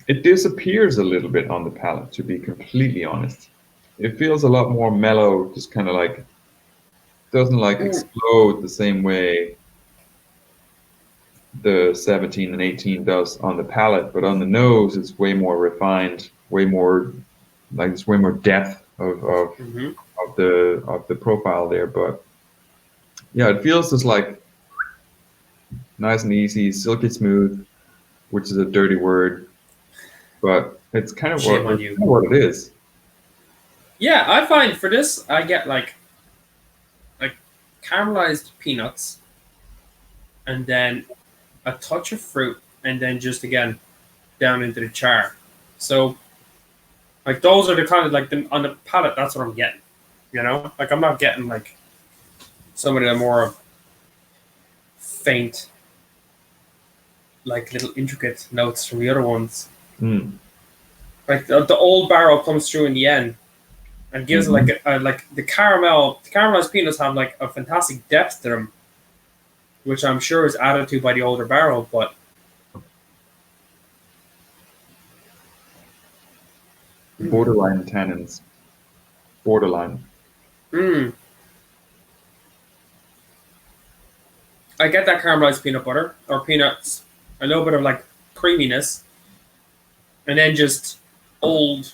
it disappears a little bit on the palate, to be completely honest. It feels a lot more mellow, just kind of like, doesn't like explode the same way the 17 and 18 does on the palate, but on the nose, it's way more refined, way more like there's way more depth of the profile there. But yeah, it feels just like nice and easy, silky smooth, which is a dirty word, but it's kind of Shame on you. what it is. Yeah, I find for this I get like caramelized peanuts, and then a touch of fruit, and then just again down into the char. So like those are the kind of like on the palate. That's what I'm getting. You know, like I'm not getting like some of the more faint, like little intricate notes from the other ones. Like the old barrel comes through in the end and gives like the caramelized peanuts have like a fantastic depth to them, which I'm sure is added to by the older barrel. But borderline tannins, borderline. I get that caramelized peanut butter or peanuts, a little bit of like creaminess, and then just old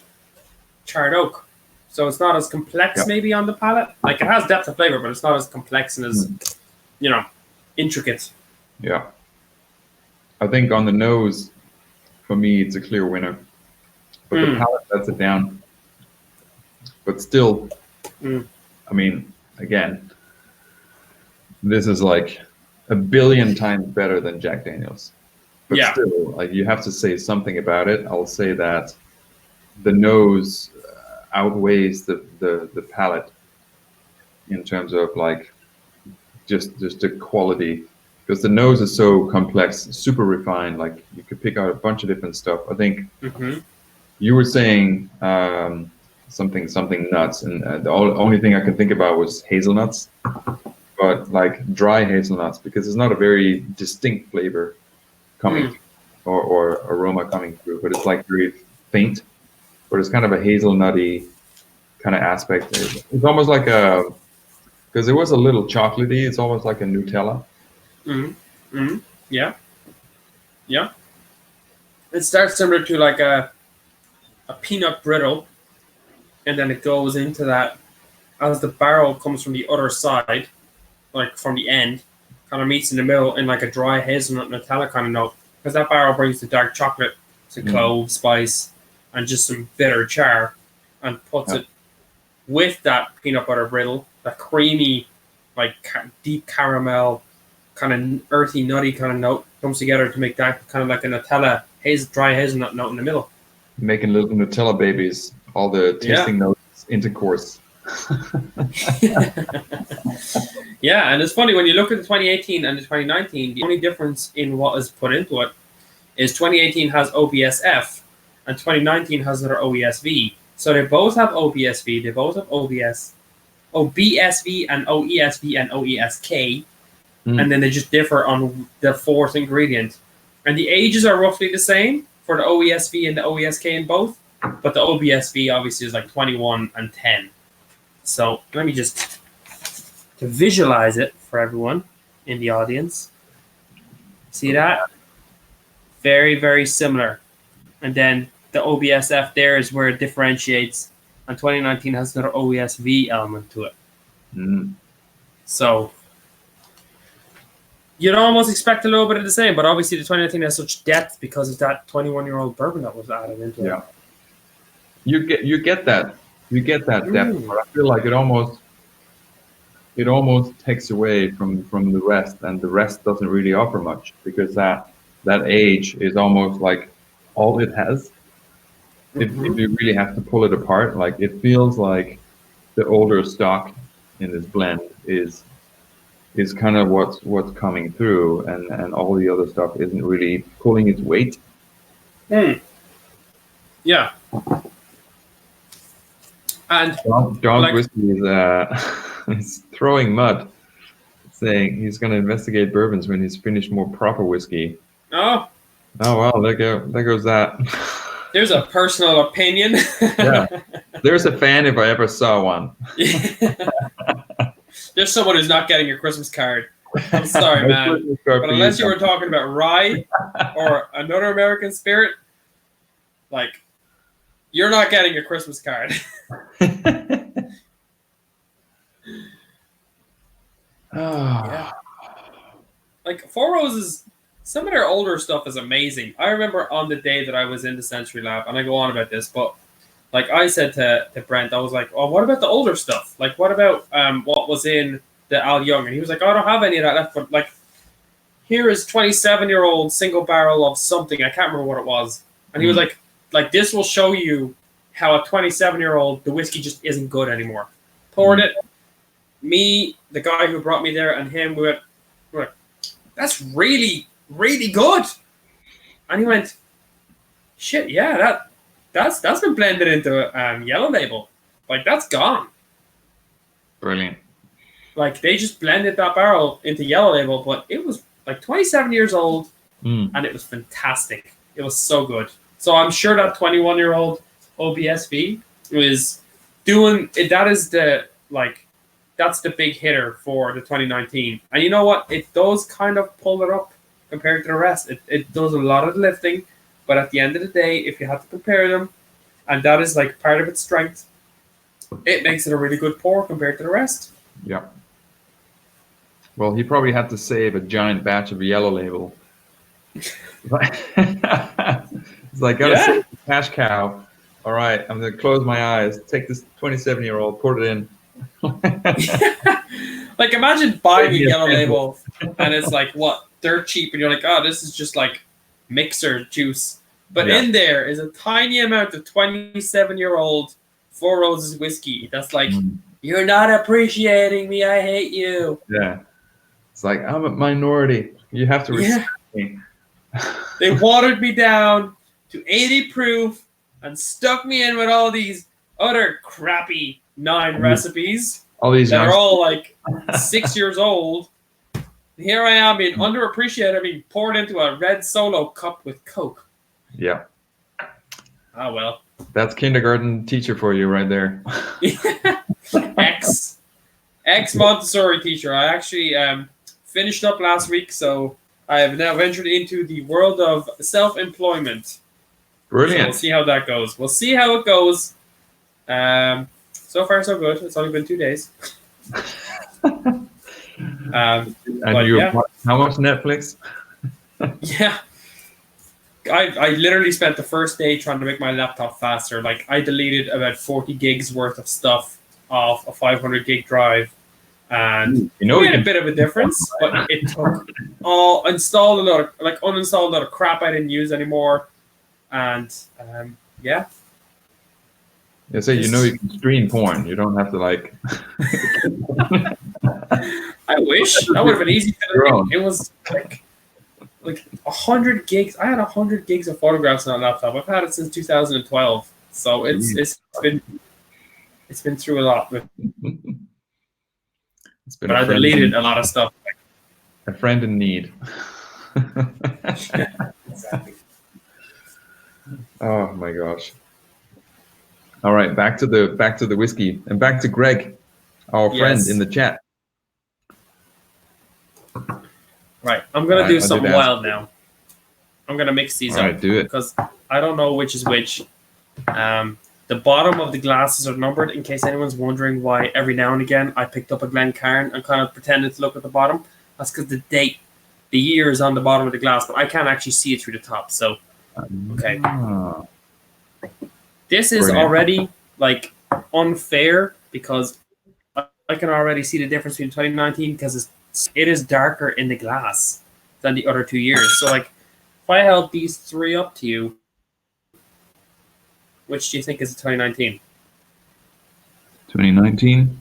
charred oak. So it's not as complex maybe on the palate. Like it has depth of flavor, but it's not as complex and as intricate. Yeah. I think on the nose, for me, it's a clear winner. But the palate lets it down. But still, I mean, again, this is like a billion times better than Jack Daniel's. But still, like you have to say something about it. I'll say that the nose outweighs the palate in terms of like just the quality, because the nose is so complex, super refined. Like you could pick out a bunch of different stuff. I think you were saying something nuts, and the only thing I could think about was hazelnuts, but like dry hazelnuts, because it's not a very distinct flavor coming or aroma coming through, but it's like very faint, but it's kind of a hazelnutty kind of aspect. It's almost like because it was a little chocolatey, it's almost like a Nutella. Yeah. It starts similar to like a peanut brittle, and then it goes into that as the barrel comes from the other side, like from the end, kind of meets in the middle in like a dry hazelnut Nutella kind of note, because that barrel brings the dark chocolate, some clove, spice, and just some bitter char, and puts it with that peanut butter brittle, that creamy, like deep caramel, kind of earthy, nutty kind of note comes together to make that kind of like a Nutella dry hazelnut note in the middle. Making little Nutella babies, all the tasting notes intercourse. Yeah, and it's funny when you look at the 2018 and the 2019, the only difference in what is put into it is 2018 has OBSF and 2019 has their OESV. So they both have OBSV, they both have OBSV and OESV and OESK, and then they just differ on the fourth ingredient. And the ages are roughly the same for the OESV and the OESK in both, but the OBSV obviously is like 21 and 10. So let me just to visualize it for everyone in the audience. See that? Very, very similar. And then the OBSF there is where it differentiates, and 2019 has another OESV element to it. So you'd almost expect a little bit of the same, but obviously the 2019 has such depth because of that 21-year-old bourbon that was added into it. You get that depth, but I feel like it almost takes away from the rest, and the rest doesn't really offer much, because that age is almost like all it has. If you really have to pull it apart, like it feels like the older stock in this blend is kind of what's coming through, and all the other stuff isn't really pulling its weight. Yeah. And John's whiskey is throwing mud, saying he's going to investigate bourbons when he's finished more proper whiskey. Oh well, there goes that. There's a personal opinion. Yeah, there's a fan if I ever saw one. There's someone who's not getting your Christmas card. I'm sorry, man. But unless you were talking about rye or another American spirit, like You're not getting a Christmas card. Yeah. Like Four Roses, some of their older stuff is amazing. I remember on the day that I was in the Sensory Lab, and I go on about this, but like I said to Brent, I was like, "Oh, what about the older stuff? Like, what about what was in the Al Young?" And he was like, "Oh, I don't have any of that left, but like, here is 27-year-old single barrel of something. I can't remember what it was." And he was like this will show you how a 27-year-old the whiskey just isn't good anymore. Poured it. Me, the guy who brought me there, and him, we were like, "That's really, really good." And he went, "Shit, yeah, that's been blended into Yellow Label. Like that's gone." Brilliant. Like they just blended that barrel into Yellow Label, but it was like 27 years old, and it was fantastic. It was so good. So I'm sure that 21-year-old OBSV was doing it. That is that's the big hitter for the 2019. And you know what? It does kind of pull it up compared to the rest. It does a lot of lifting, but at the end of the day, if you have to compare them, and that is like part of its strength, it makes it a really good pour compared to the rest. Yeah. Well, he probably had to save a giant batch of Yellow Label. It's like, gotta save the cash cow. All right, I'm gonna close my eyes, take this 27-year-old, pour it in. Like imagine buying a Yellow Label and it's like what, dirt cheap, and you're like, oh, this is just like mixer juice. But in there is a tiny amount of 27-year-old Four Roses whiskey. That's like, you're not appreciating me. I hate you. Yeah. It's like, I'm a minority. You have to respect me. They watered me down to 80 proof and stuck me in with all these other crappy 9 recipes all these that are all like 6 years old. Here I am being underappreciated, being poured into a red Solo cup with Coke. Yeah. Oh, well. That's kindergarten teacher for you right there. Ex Montessori teacher. I actually finished up last week, so I have now ventured into the world of self-employment. Brilliant. So we'll see how that goes. We'll see how it goes. So far, so good. It's only been 2 days. How much Netflix? Yeah. I literally spent the first day trying to make my laptop faster. Like I deleted about 40 gigs worth of stuff off a 500 gig drive, and it made a bit of a difference. But it took uninstalled a lot of crap I didn't use anymore, and yeah. Yeah, so you can stream porn. You don't have to like. I wish that would have been easy. It was like 100 gigs. I had 100 gigs of photographs on that laptop. I've had it since 2012, so it's been through a lot. But I deleted a lot of stuff. A friend in need. Exactly. Oh my gosh. All right, back to the whiskey and back to Greg, our friend in the chat. Right, I'm gonna do something wild now. I'm gonna mix these up. Do it. Because I don't know which is which. The bottom of the glasses are numbered in case anyone's wondering why every now and again I picked up a Glencairn and kind of pretended to look at the bottom. That's because the date, the year is on the bottom of the glass, but I can't actually see it through the top. So, okay. This is already like unfair because I can already see the difference between 2019 because it is darker in the glass than the other 2 years. So like if I held these 3 up to you, which do you think is 2019? 2019?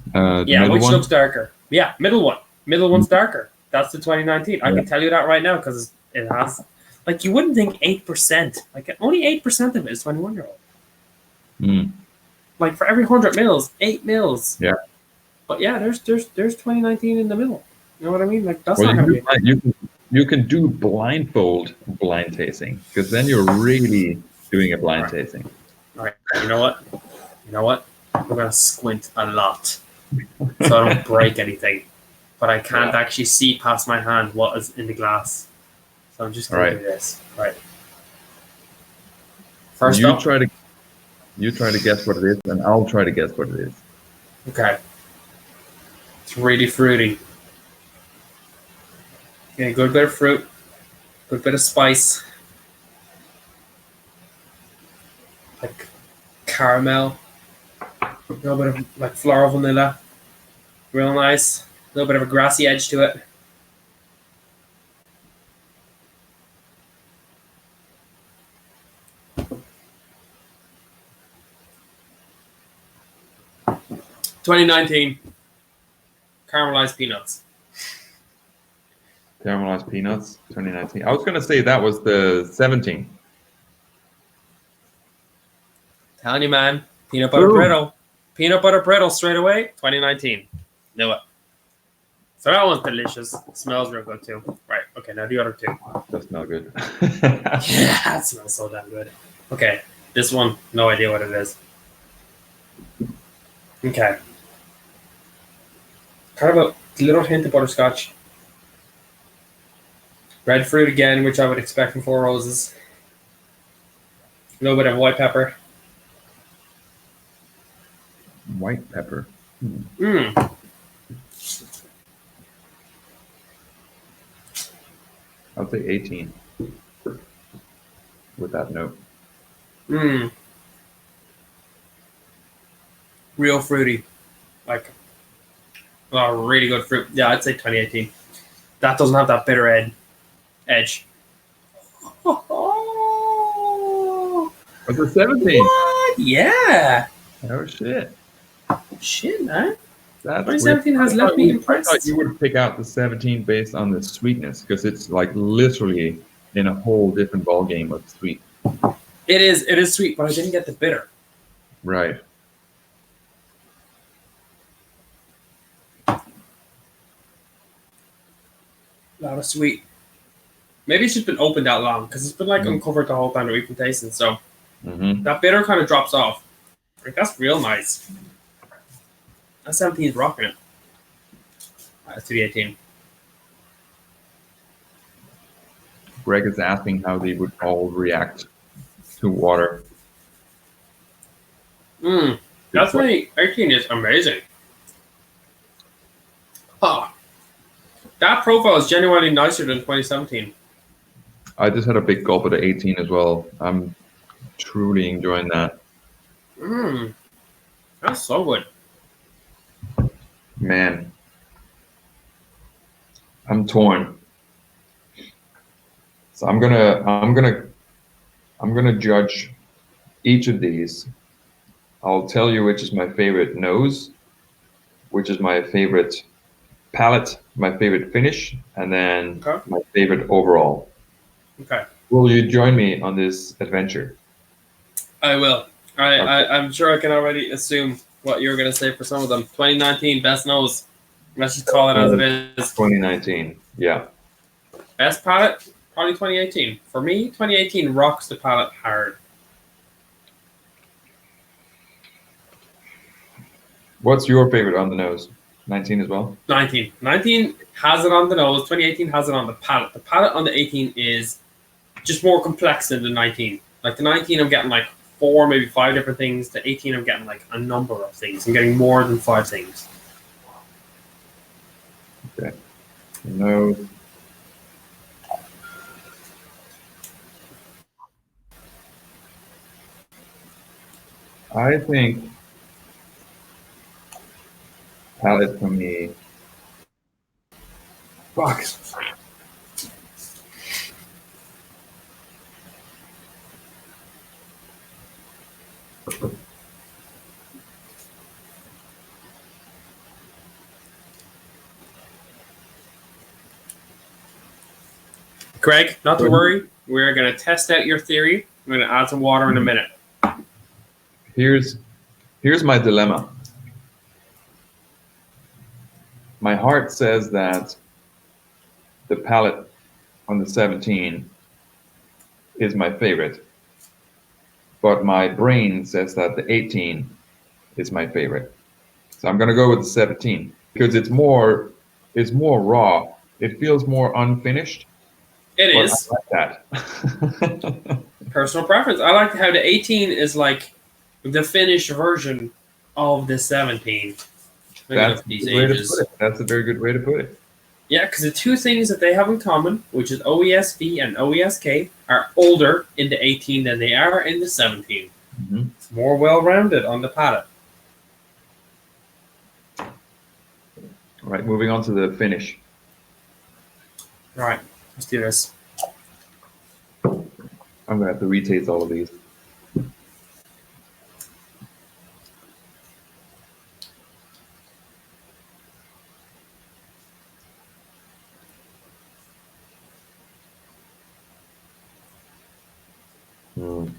Yeah, which looks darker? Yeah, middle one. Middle one's darker. That's the 2019. I can tell you that right now because it has. Like you wouldn't think 8%. Like only 8% of it is 21-year-old. Like for every 100 mils, 8 mils. Yeah. But yeah, there's 2019 in the middle. You know what I mean? Like that's not gonna be. You can do blindfold blind tasting because then you're really doing a blind tasting. All right. You know what? We're gonna squint a lot so I don't break anything. But I can't actually see past my hand what is in the glass. So I'm just gonna do this. All right. First up. You try to guess what it is, and I'll try to guess what it is. Okay. It's really fruity. Okay, good bit of fruit, good bit of spice, like caramel, a little bit of like floral vanilla, real nice. A little bit of a grassy edge to it. (2019) caramelized peanuts. Caramelized peanuts, 2019. I was going to say that was the 17. Telling you, man, peanut butter Boom. brittle. Peanut butter brittle straight away, 2019. Knew it. So that one's delicious. Smells real good too. Right, okay, now the other two. That smell good. Yeah, it smells so damn good. Okay, this one, no idea what it is. Okay. Kind of a little hint of butterscotch. Red fruit again, which I would expect from Four Roses. A little bit of white pepper. White pepper. Mmm. I'll say 18 with that note. Mmm. Real fruity. Like, oh, really good fruit. Yeah, I'd say 2018. That doesn't have that bitter edge. Oh, Was it 17? what? Yeah. Oh, shit. Shit, man. That's 2017 weird. has left me I thought impressed. you would pick out the 17 based on the sweetness, because it's like literally in a whole different ballgame of sweet. It is sweet, but I didn't get the bitter. Right. A lot of sweet. Maybe it's just been open that long because it's been like uncovered the whole time that we've been tasting. So that bitter kind of drops off. Like, that's real nice. That 17 is rocking it. That's to the 18. Greg is asking how they would all react to water. Definitely 18 is amazing. Oh, that profile is genuinely nicer than 2017. I just had a big gulp of the 18 as well. I'm truly enjoying that. That's so good. Man, I'm torn. So I'm gonna judge each of these. I'll tell you which is my favorite nose, which is my favorite palate, my favorite finish, and then my favorite overall. Okay. Will you join me on this adventure? I will. I'm sure I can already assume what you're going to say for some of them. 2019, best nose. Let's just call it as it is. 2019, yeah. Best palette, probably 2018. For me, 2018 rocks the palette hard. What's your favorite on the nose? 19 as well? 19. 19 has it on the nose. 2018 has it on the palette. The palette on the 18 is just more complex than the 19. Like the 19, I'm getting like 4, maybe 5 different things. The 18, I'm getting like a number of things. I'm getting more than 5 things. Okay. Nose. I think palette for me. Fuck. Greg, not to worry. We're going to test out your theory. We're going to add some water in a minute. Here's my dilemma. My heart says that the palette on the 17 is my favorite, but my brain says that the 18 is my favorite. So I'm gonna go with the 17 because it's more raw. It feels more unfinished. It is. I like that. Personal preference. I like how the 18 is like the finished version of the 17. That's These a good way to ages. put it. That's a very good way to put it. Yeah, because the two things that they have in common, which is OESV and OESK, are older in the 18 than they are in the 17. Mm-hmm. It's more well-rounded on the palate. All right, moving on to the finish. All right, let's do this. I'm gonna have to retaste all of these. Mm.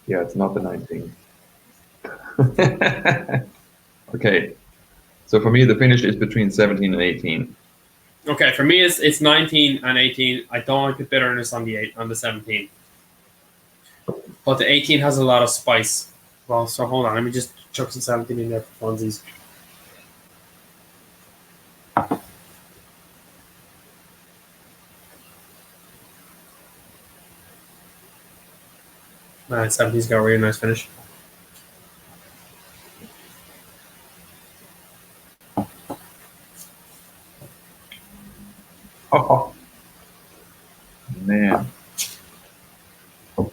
Yeah, it's not the 19. Okay, so for me, the finish is between 17 and 18. Okay, for me, it's 19 and 18. I don't like the bitterness on the 17. But the 18 has a lot of spice. Well, so hold on. Let me just chuck some 17 in there for funsies. Man, 17's got a really nice finish. Oh, man.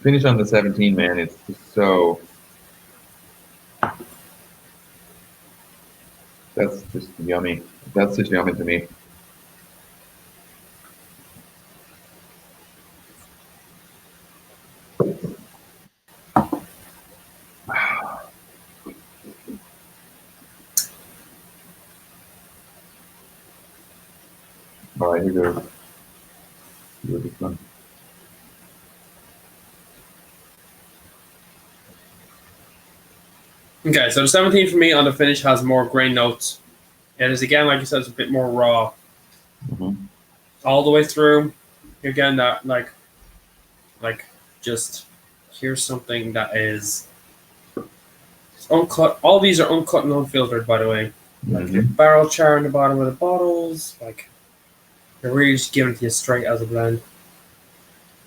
Finish on the 17, man. It's just so... That's just yummy. That's just yummy to me. All right, here goes. Here goes one. Okay, so the 17 for me on the finish has more grain notes. It is, again, like you said, it's a bit more raw. Mm-hmm. All the way through. You're getting that, like just here's something that is uncut. All these are uncut and unfiltered, by the way. Like your barrel char in the bottom of the bottles. Like, they're really just giving it to you straight as a blend.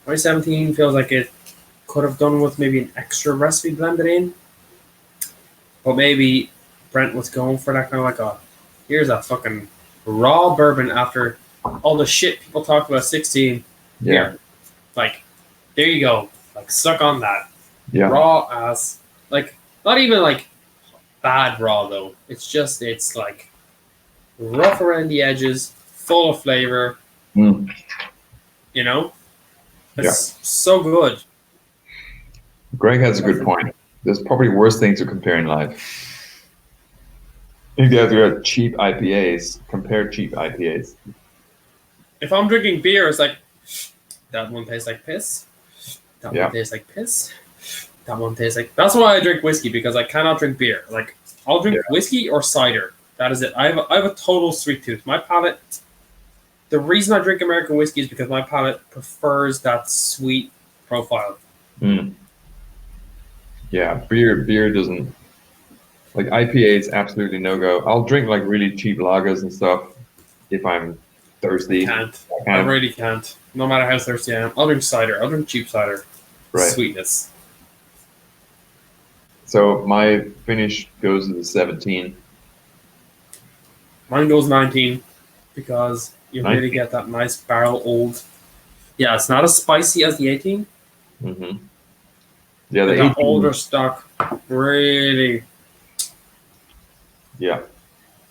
My 17 feels like it could have done with maybe an extra recipe blended in. But maybe Brent was going for that kind of like here's a fucking raw bourbon after all the shit people talk about 16. Yeah. Here. Like, there you go. Like, suck on that. Yeah. Raw ass. Like, not even like bad raw though. It's like rough around the edges, full of flavor. Mm. You know? It's so good. Greg has a good point. There's probably worse things to compare in life. You guys got cheap IPAs. Compare cheap IPAs. If I'm drinking beer, it's like, that one tastes like piss. That Yeah. one tastes like piss. That one tastes like... That's why I drink whiskey, because I cannot drink beer. Like, I'll drink whiskey or cider. That is it. I have a total sweet tooth. My palate... The reason I drink American whiskey is because my palate prefers that sweet profile. Mm. Yeah, beer doesn't... Like, IPA is absolutely no-go. I'll drink, like, really cheap lagers and stuff if I'm thirsty. I really can't. No matter how thirsty I am. I'll drink cider. I'll drink cheap cider. Right. Sweetness. So my finish goes to the 17. Mine goes 19 because you 19. really get that nice barrel old. Yeah, it's not as spicy as the 18. Mm-hmm. Yeah, the But that 18, older stock really... Yeah.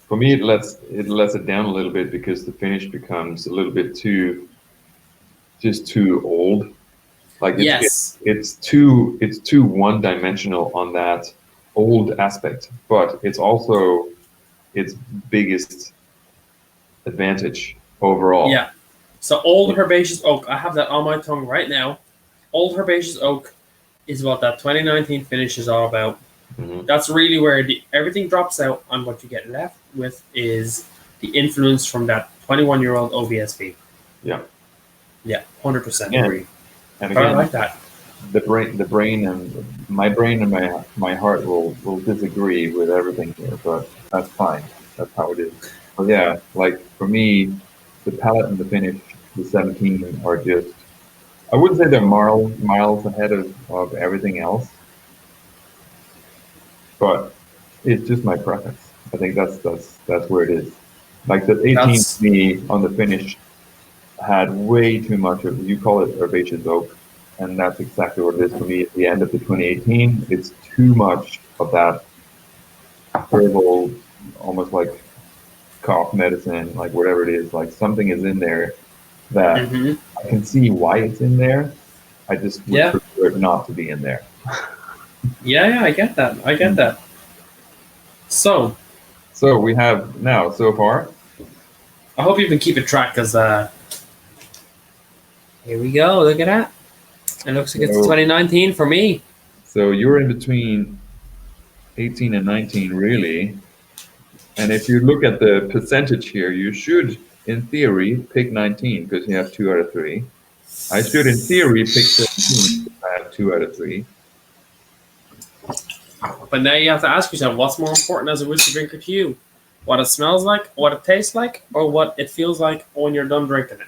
For me, it lets it down a little bit because the finish becomes a little bit too old. Like it's too one-dimensional on that old aspect, but it's also its biggest advantage overall. Yeah. So old herbaceous oak, I have that on my tongue right now. Old herbaceous oak is what that 2019 finish is all about. Mm-hmm. That's really where everything drops out, and what you get left with is the influence from that 21-year-old OVSV. Yeah. Yeah, 100% Yeah. agree. And But I again, like that. the brain and my heart will disagree with everything here, but that's fine. That's how it is. But yeah, like for me, the palette and the finish, the 17 are just. I wouldn't say they're miles ahead of everything else, but it's just my preference. I think that's where it is. Like the 18 That's to me on the finish had way too much of, you call it herbaceous oak, and that's exactly what it is for me at the end of the 2018. It's too much of that herbal, almost like cough medicine, like whatever it is, like something is in there that hmm I can see why it's in there. I just would yeah, prefer it not to be in there. yeah. I get that. I get that. So So we have now so far. I hope you can keep it track, because here we go. Look at that. It looks like it's So, 2019 for me. so you're in between 18 and 19, really. And if you look at the percentage here, you should, in theory, pick 19 because you have 2 out of 3. I should, in theory, pick 17 because I have 2 out of 3. But now you have to ask yourself, what's more important as a whiskey drinker to you? What it smells like, what it tastes like, or what it feels like when you're done drinking it?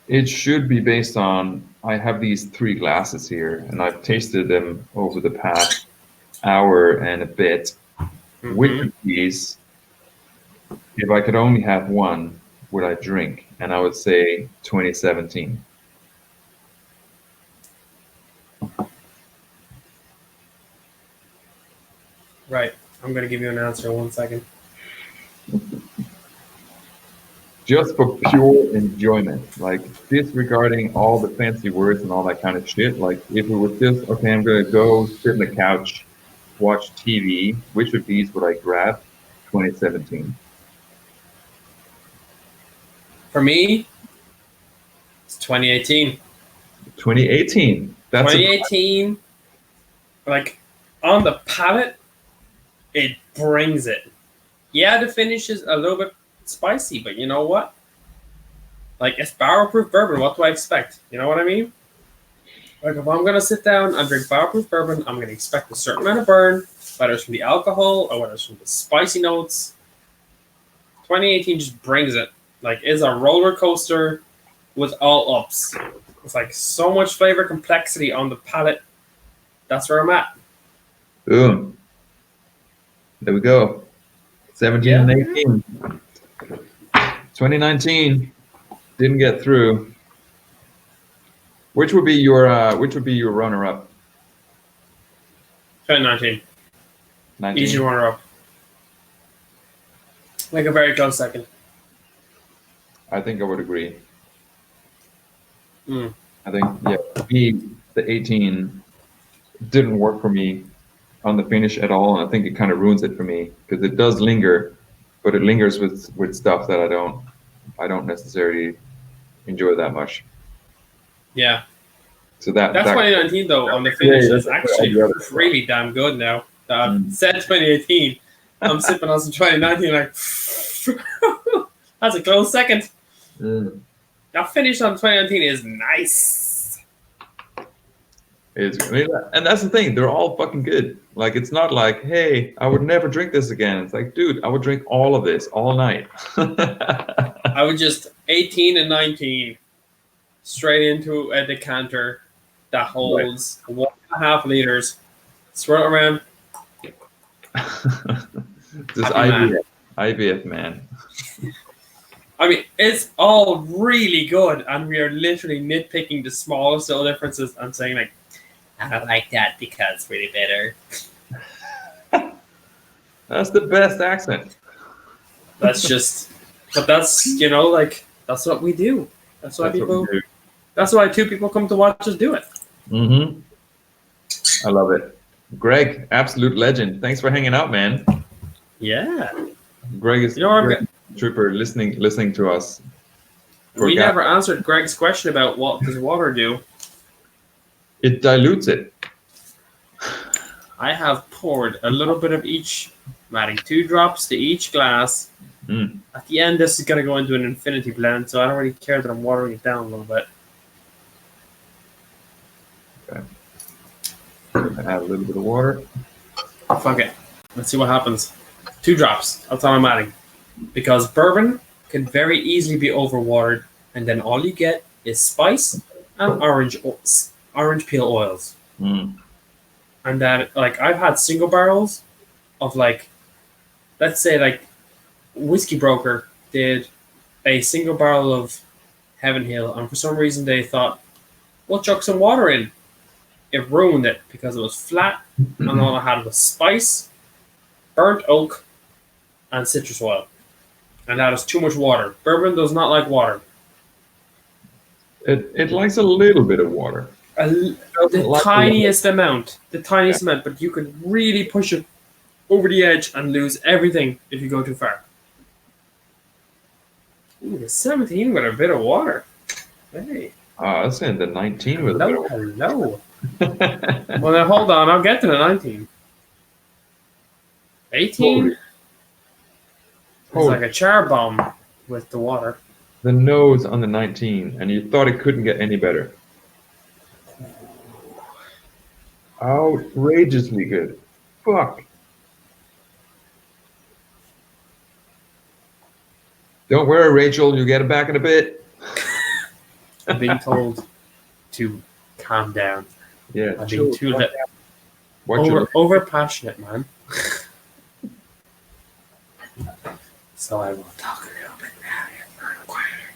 It should be based on, I have these 3 glasses here, and I've tasted them over the past hour and a bit. Which Mhm. of these, if I could only have one, would I drink? And I would say 2017. Right. I'm going to give you an answer in 1 second. Just for pure enjoyment, like disregarding all the fancy words and all that kind of shit. Like if it was just, okay, I'm gonna go sit on the couch, watch TV, which of these would I grab? 2017. For me, it's 2018. 2018. That's a 2018, like, on the palate, it brings it. Yeah, the finish is a little bit spicy, but you know what? Like, it's barrel-proof bourbon. What do I expect? You know what I mean? Like, if I'm going to sit down and drink barrel-proof bourbon, I'm going to expect a certain amount of burn, whether it's from the alcohol or whether it's from the spicy notes. 2018 just brings it. Like, it's a roller coaster with all ups. It's like so much flavor complexity on the palate. That's where I'm at. boom. There we go. 17 Yeah. and 18. 2019 didn't get through. Which would be your runner-up? 2019. 19. Easy runner up. Like a very close second. I think I would agree. Mm. I think, yeah, for me, the 18 didn't work for me on the finish at all, and I think it kind of ruins it for me because it does linger, but it lingers with stuff that I don't necessarily enjoy that much. Yeah. So that That's that 2019 though. On the finish yeah, is actually really damn good now. That I've said 2018. I'm sipping on some 2019 like that's a close second. That finish on 2019 is nice. It's, I mean, and that's the thing, they're all fucking good. Like it's not like, hey, I would never drink this again. It's like, dude, I would drink all of this all night. I would just 18 and 19 straight into a decanter that holds 1.5 liters. Swirl it around. Just Happy man. IVF, man. I mean, it's all really good, and we are literally nitpicking the smallest little differences and saying like, I don't like that because it's really bitter. That's the best accent. That's just, but that's, you know, like, that's what we do. That's why people, that's why 2 people come to watch us do it. Mm-hmm. I love it. Greg, absolute legend. Thanks for hanging out, man. Yeah. Greg is a trooper listening to us. We never answered Greg's question about what does water do. It dilutes it. I have poured a little bit of each, I'm adding 2 drops to each glass. At the end, this is going to go into an infinity blend, so I don't really care that I'm watering it down a little bit. Add a little bit of water. Fuck it. Let's see what happens. 2 drops. That's all I'm adding. Because bourbon can very easily be overwatered, and then all you get is spice and orange peel oils. Mm. And that, like, I've had single barrels of, like, let's say, like, Whiskey Broker did a single barrel of Heaven Hill, and for some reason they thought, we'll chuck some water in. It ruined it because it was flat, and all I had was spice, burnt oak, and citrus oil. And that is too much water. Bourbon does not like water. It likes a little bit of water. The tiniest amount. The tiniest amount, but you could really push it over the edge and lose everything if you go too far. Ooh, the 17 with a bit of water. Hey. I was saying the 19 with a bit of water. Hello. Well, then hold on. I'll get to the 19. 18 is like a char bomb with the water. The nose on the 19, and you thought it couldn't get any better. Outrageously good. Fuck. Don't worry, Rachel. You'll get it back in a bit. I'm being told to calm down. Yeah. I'm being too Watch over passionate, man. So I will talk a little bit louder, quieter.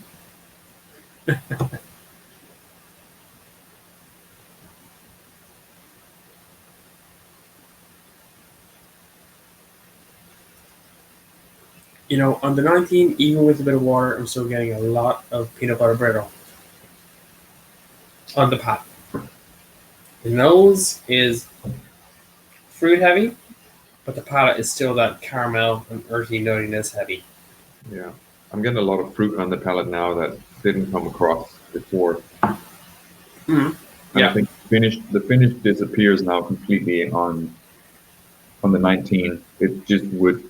You know, on the 19, even with a bit of water, I'm still getting a lot of peanut butter brittle on the palate. The nose is fruit heavy, but the palate is still that caramel and earthy nuttiness heavy. Yeah. I'm getting a lot of fruit on the palate now that didn't come across before. Mm-hmm. Yeah. I think the finish disappears now completely on the 19. It just would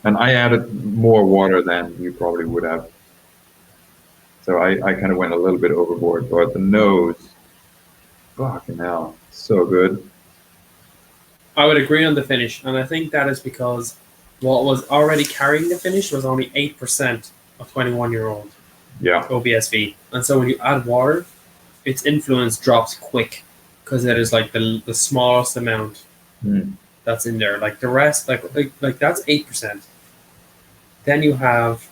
and I added more water than you probably would have. So I kind of went a little bit overboard, but the nose, fucking hell, so good. I would agree on the finish, and I think that is because what was already carrying the finish was only 8% of 21-year-old OBSV. And so when you add water, its influence drops quick because it is like the smallest amount that's in there. Like the rest, like that's 8%. Then you have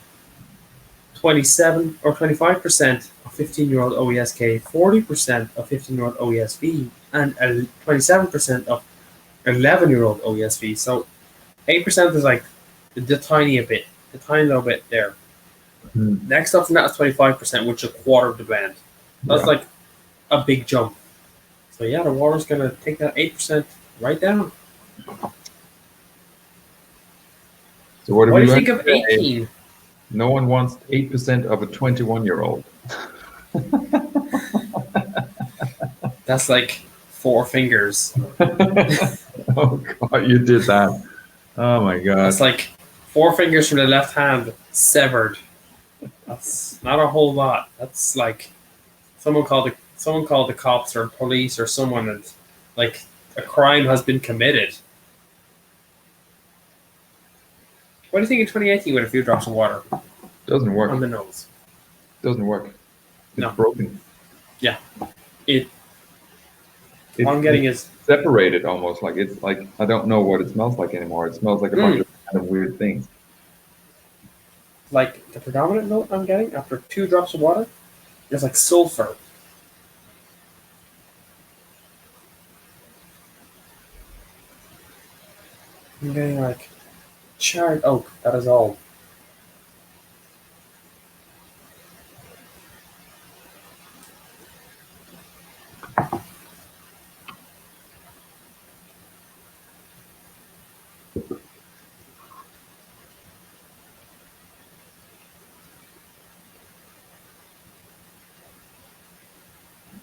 27 or 25% of 15-year-old OESK, 40% of 15-year-old OESV, and 27% of 11-year-old OESV. So 8% is like the tiny little bit there. Next up from that is 25%, which is a quarter of the blend. That's like a big jump. So yeah, the water's gonna take that 8% right down. So what do you think of 18? No one wants 8% of a 21-year-old. That's like 4 fingers. Oh God, you did that. Oh my God. That's like 4 fingers from the left hand severed. That's not a whole lot. That's like someone called the cops or police or someone, and like a crime has been committed. What do you think in 2018 with a few drops of water? Doesn't work. On the nose. Doesn't work. It's No. broken. Yeah. All I'm getting is separated almost. Like it's like I don't know what it smells like anymore. It smells like a bunch of random weird things. Like the predominant note I'm getting after 2 drops of water is like sulfur. I'm getting like charred oak. That is all.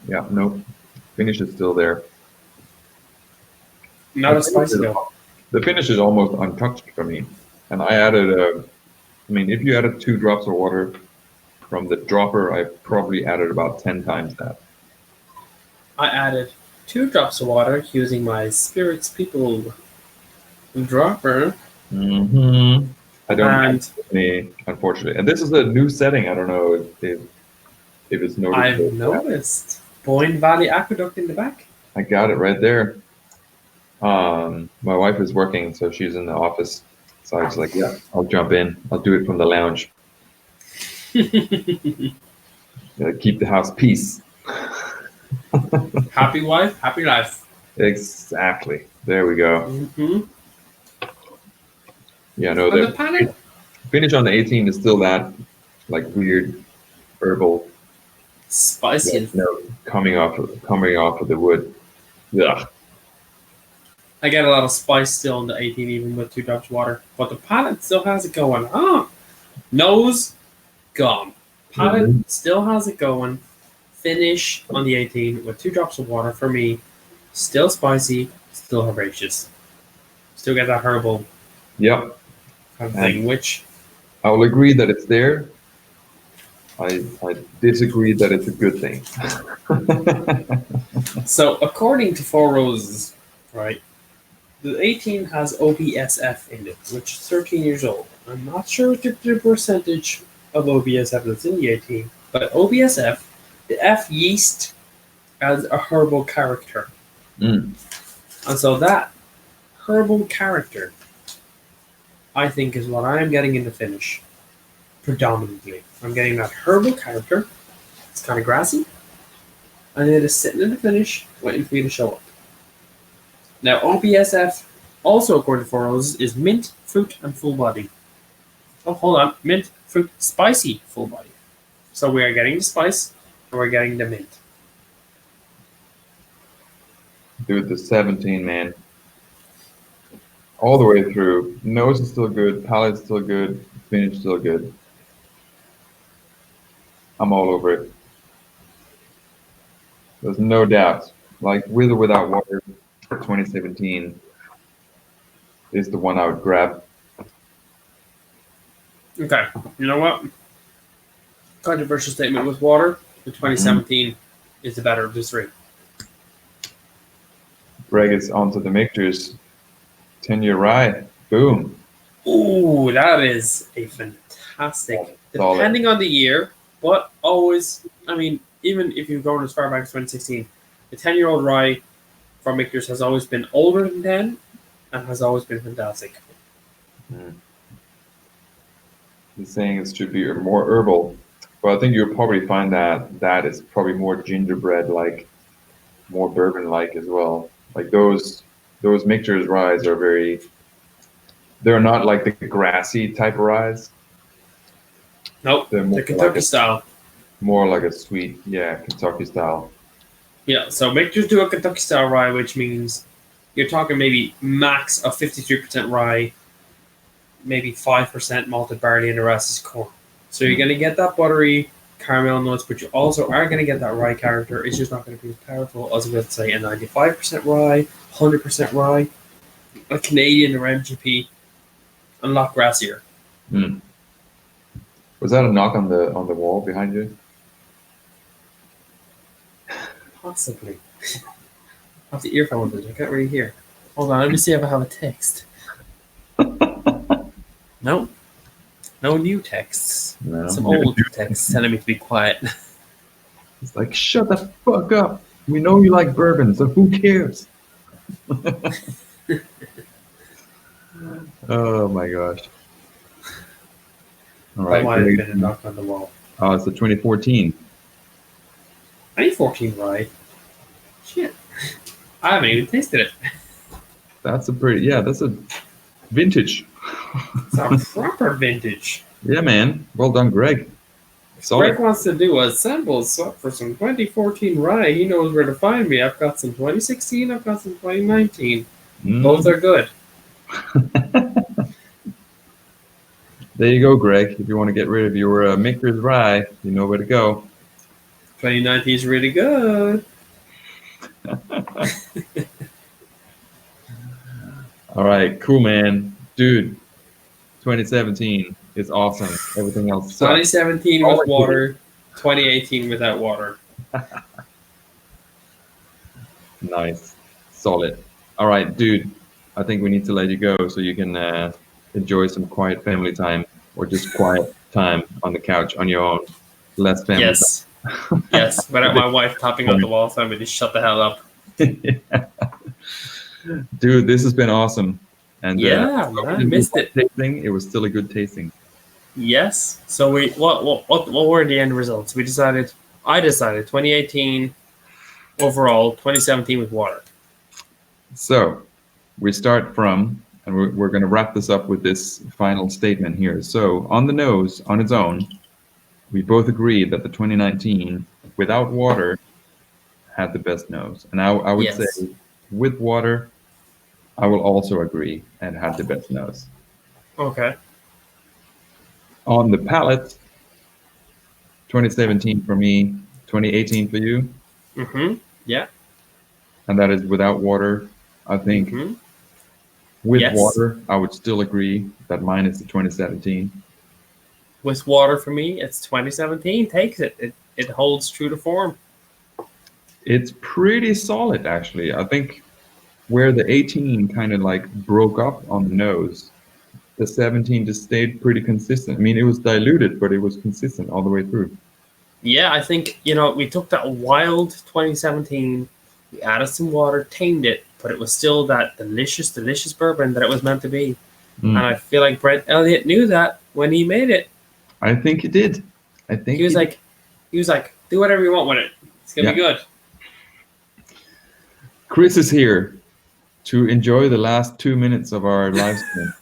Yeah, nope. Finish is still there. Not as spicy though. The finish is almost untouched for me. And I added if you added 2 drops of water from the dropper, I probably added about 10 times that. I added 2 drops of water using my Spirits People dropper. Mm-hmm. I don't And have any, unfortunately. And this is a new setting. I don't know if it's I've noticeable. noticed Boyne Valley Aqueduct in the back. I got it right there. My wife is working, so she's in the office. So I was like, yeah, I'll jump in. I'll do it from the lounge. Keep the house peace. Happy wife, happy life. Exactly. There we go. Mm-hmm. Yeah, no, And the the panic. finish on the 18 is still that like weird herbal Spicy. note coming off of the wood. Yeah. I get a lot of spice still in the 18, even with 2 drops of water. But the palate still has it going on. Nose, gone. Palate still has it going. Finish on the 18 with 2 drops of water for me. Still spicy, still herbaceous. Still get that herbal Yep. kind of thing, which I will agree that it's there. I disagree that it's a good thing. So, according to Four Roses, right, the 18 has OBSF in it, which is 13 years old. I'm not sure the percentage of OBSF that's in the 18, but OBSF, the F yeast, as a herbal character. Mm. And so that herbal character, I think, is what I'm getting in the finish. Predominantly. I'm getting that herbal character. It's kind of grassy. And it is sitting in the finish, waiting for you to show up. Now, OBSF, also according to Four Roses, is mint, fruit, and full body. Oh, hold on. Mint, fruit, spicy, full body. So we are getting the spice, and we're getting the mint. Dude, the 17, man. All the way through. Nose is still good. Palate's still good. Finish still good. I'm all over it. There's no doubt. Like, with or without water, 2017 is the one I would grab. Okay, you know what? Controversial statement with water. The 2017 is the better of the 3. Greg is onto the mixtures. 10-year rye. Boom. Ooh, that is a fantastic. Solid. Depending on the year, but always, I mean, even if you've gone as far back as 2016, the 10-year-old rye from Michter's has always been older than 10 and has always been fantastic. He's saying it should be more herbal. But I think you'll probably find that is probably more gingerbread-like, more bourbon-like as well. Like those mixtures ryes are they're not like the grassy type of ryes. Nope, They're more the Kentucky style. More like a sweet, yeah, Kentucky style. Yeah, so Michter's do a Kentucky style rye, which means you're talking maybe max of 53% rye, maybe 5% malted barley, and the rest is corn. So you're going to get that buttery caramel notes, but you also are going to get that rye character. It's just not going to be as powerful as with, say, a 95% rye, 100% rye, a Canadian or MGP, and a lot grassier. Mm. Was that a knock on the wall behind you? Possibly. I have the earphones in. I can't really hear. Hold on, let me see if I have a text. No. No new texts. No. Some old texts telling me to be quiet. It's like, shut the fuck up. We know you like bourbon, so who cares? Oh my gosh. All right. That might have been a knock on the wall. Oh, it's the 2014. 2014, right? Shit. I haven't even tasted it. That's that's a vintage. It's a proper vintage. Yeah, man. Well done, Greg. Greg wants to do a sample swap for some 2014 rye. He knows where to find me. I've got some 2016. I've got some 2019. Both are good. There you go, Greg. If you want to get rid of your Michter's rye, you know where to go. 2019 is really good. All right, cool, man. Dude, 2017 is awesome. Everything else sucks. 2017 with water, 2018 without water. Nice. Solid. All right, dude. I think we need to let you go so you can enjoy some quiet family time or just quiet time on the couch on your own. Less family Yes. Yes. Without my wife tapping on the wall, so I'm going to shut the hell up. Dude, this has been awesome. And Yeah, I man, missed it. tasting, it was still a good tasting. Yes. So what were the end results? I decided 2018 overall, 2017 with water. So we start from, and we're going to wrap this up with this final statement here. So on the nose, on its own, we both agreed that the 2019 without water had the best nose. And I would Yes. say with water, I will also agree and had the best nose. Okay. On the palate, 2017 for me, 2018 for you, Mm-hmm. Yeah. and that is without water. I think Mm-hmm. with Yes. water, I would still agree that mine is the 2017. With water for me, it's 2017. Takes it. It holds true to form. It's pretty solid, actually. I think where the 18 kind of like broke up on the nose, the 17 just stayed pretty consistent. I mean, it was diluted, but it was consistent all the way through. Yeah, I think, we took that wild 2017, we added some water, tamed it, but it was still that delicious, delicious bourbon that it was meant to be. Mm. And I feel like Brent Elliott knew that when he made it. I think he did. I think He was like, do whatever you want with it. It's gonna be good. Chris is here to enjoy the last 2 minutes of our live stream.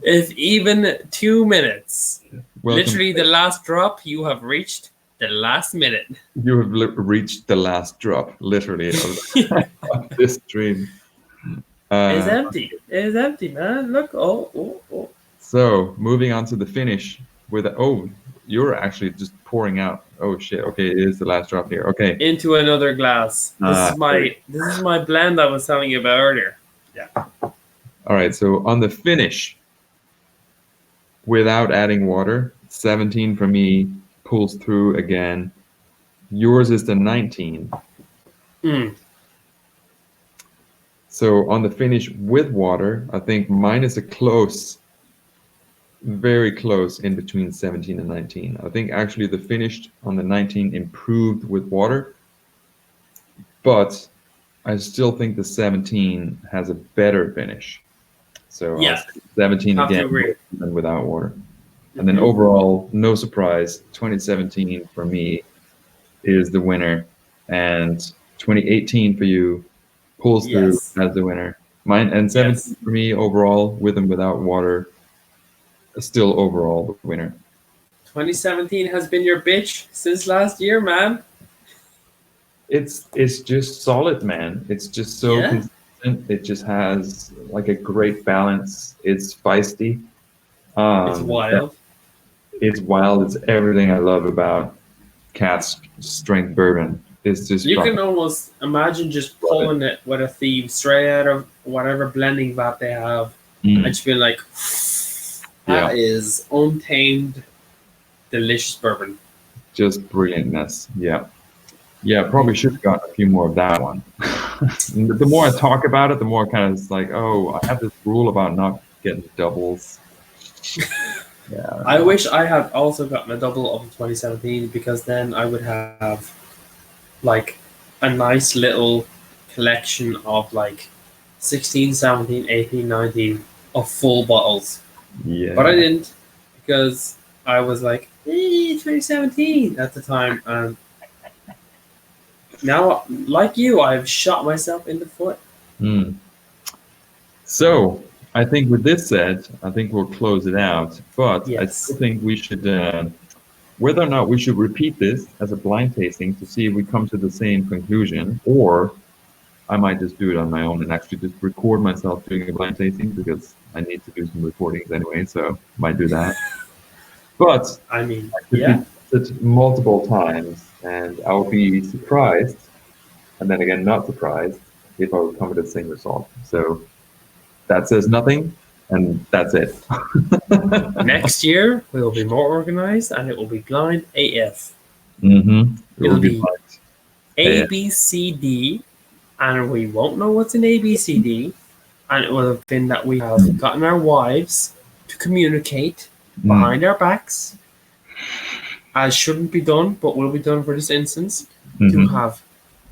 If even 2 minutes. Welcome. Literally the last drop, you have reached the last minute. You have reached the last drop, literally, of this stream. It's empty. It's empty, man. Look. Oh. So, moving on to the finish with you're actually just pouring out. Oh shit. Okay, it is the last drop here. Okay. Into another glass. This is my blend I was telling you about earlier. Yeah. All right, so on the finish, without adding water, 17 for me pulls through again. Yours is the 19. Mm. So on the finish with water, I think mine is very close in between 17 and 19. I think actually the finish on the 19 improved with water, but I still think the 17 has a better finish. So Yeah. 17 Have to again agree. than without water. And then overall, no surprise, 2017 for me is the winner, and 2018 for you pulls through Yes. as the winner. Mine and 17 for me overall, with and without water, still overall the winner. 2017 has been your bitch since last year, man. It's just solid, man. It's just so consistent. It just has like a great balance. It's feisty. It's wild. It's wild. It's everything I love about Cat's strength bourbon. It's just You can almost imagine just pulling it with a thieves straight out of whatever blending vat they have, and just being like, that is untamed, delicious bourbon. Just brilliantness. Yeah, probably should have gotten a few more of that one. The more I talk about it, the more kind of it's like, I have this rule about not getting doubles. Yeah. I wish I had also gotten a double of 2017, because then I would have like a nice little collection of like 16, 17, 18, 19 of full bottles. Yeah. But I didn't, because I was like, 2017 at the time, and now, like you, I've shot myself in the foot. So, I think with this said, I think we'll close it out. But I Yes. still think we should, whether or not we should repeat this as a blind tasting to see if we come to the same conclusion, or I might just do it on my own and actually just record myself doing a blind tasting, because I need to do some recordings anyway, so might do that. But I mean, I could repeat it multiple times, and I'll be surprised, and then again not surprised, if I would come to the same result. So that says nothing, and that's it. Next year we will be more organized, and it will be blind AF. Mm-hmm. It It'll will be be blind. A, B, C, D, and we won't know what's in A, B, C, D, and it will have been that we have gotten our wives to communicate behind our backs, as shouldn't be done, but will be done for this instance, to have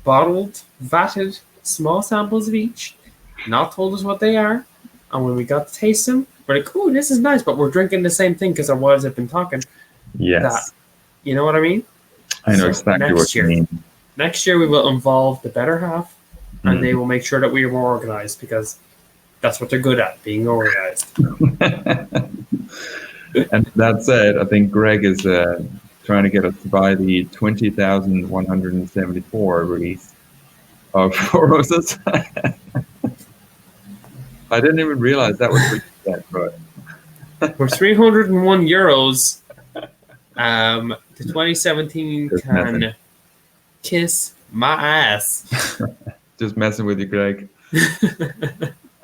bottled, vatted, small samples of each, not told us what they are, and when we got to taste them, we're like, oh, this is nice, but we're drinking the same thing because our wives have been talking. Yes. That, you know what I mean? I know exactly what you mean. Next year we will involve the better half, and they will make sure that we are more organized because that's what they're good at, being organized. And that said, I think Greg is trying to get us to buy the 20,174 release of Four Roses. I didn't even realize that was that, but for €301, the 2017 can kiss my ass. Just messing with you, Greg.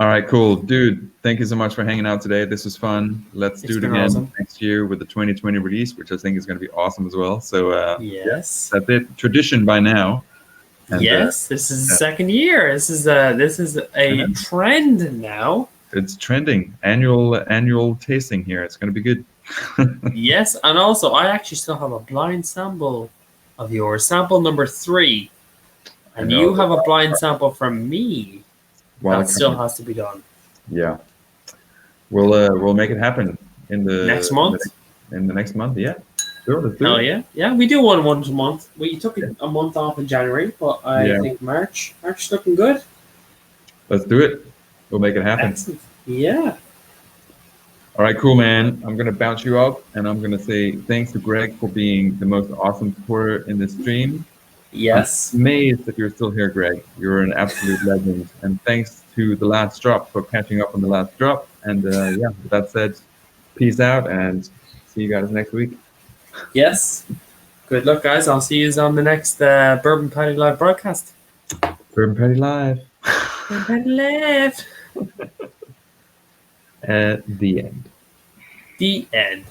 All right, cool. Dude, thank you so much for hanging out today. This was fun. Let's do it again next year with the 2020 release, which I think is going to be awesome as well. So, yes, that's it. Tradition by now. And, yes, this is the second year. This is a trend now. It's trending. Annual tasting here. It's going to be good. Yes, and also I actually still have a blind sample of yours, sample number 3, and you have a blind sample from me. That still has to be done. Yeah, we'll make it happen in the next month. In the next month, yeah. Sure, let's do it. Yeah. We do one once a month. We took a month off in January, but I think March is looking good. Let's do it. We'll make it happen. Excellent. Yeah. All right, cool, man. I'm gonna bounce you up, and I'm gonna say thanks to Greg for being the most awesome supporter in this stream. Yes. I'm amazed that you're still here, Greg. You're an absolute legend. And thanks to The Last Drop for catching up on The Last Drop. And with that said, peace out and see you guys next week. Yes. Good luck, guys. I'll see you on the next Bourbon Patty Live broadcast. Bourbon Patty Live. Bourbon Patty Live. At the end. The end.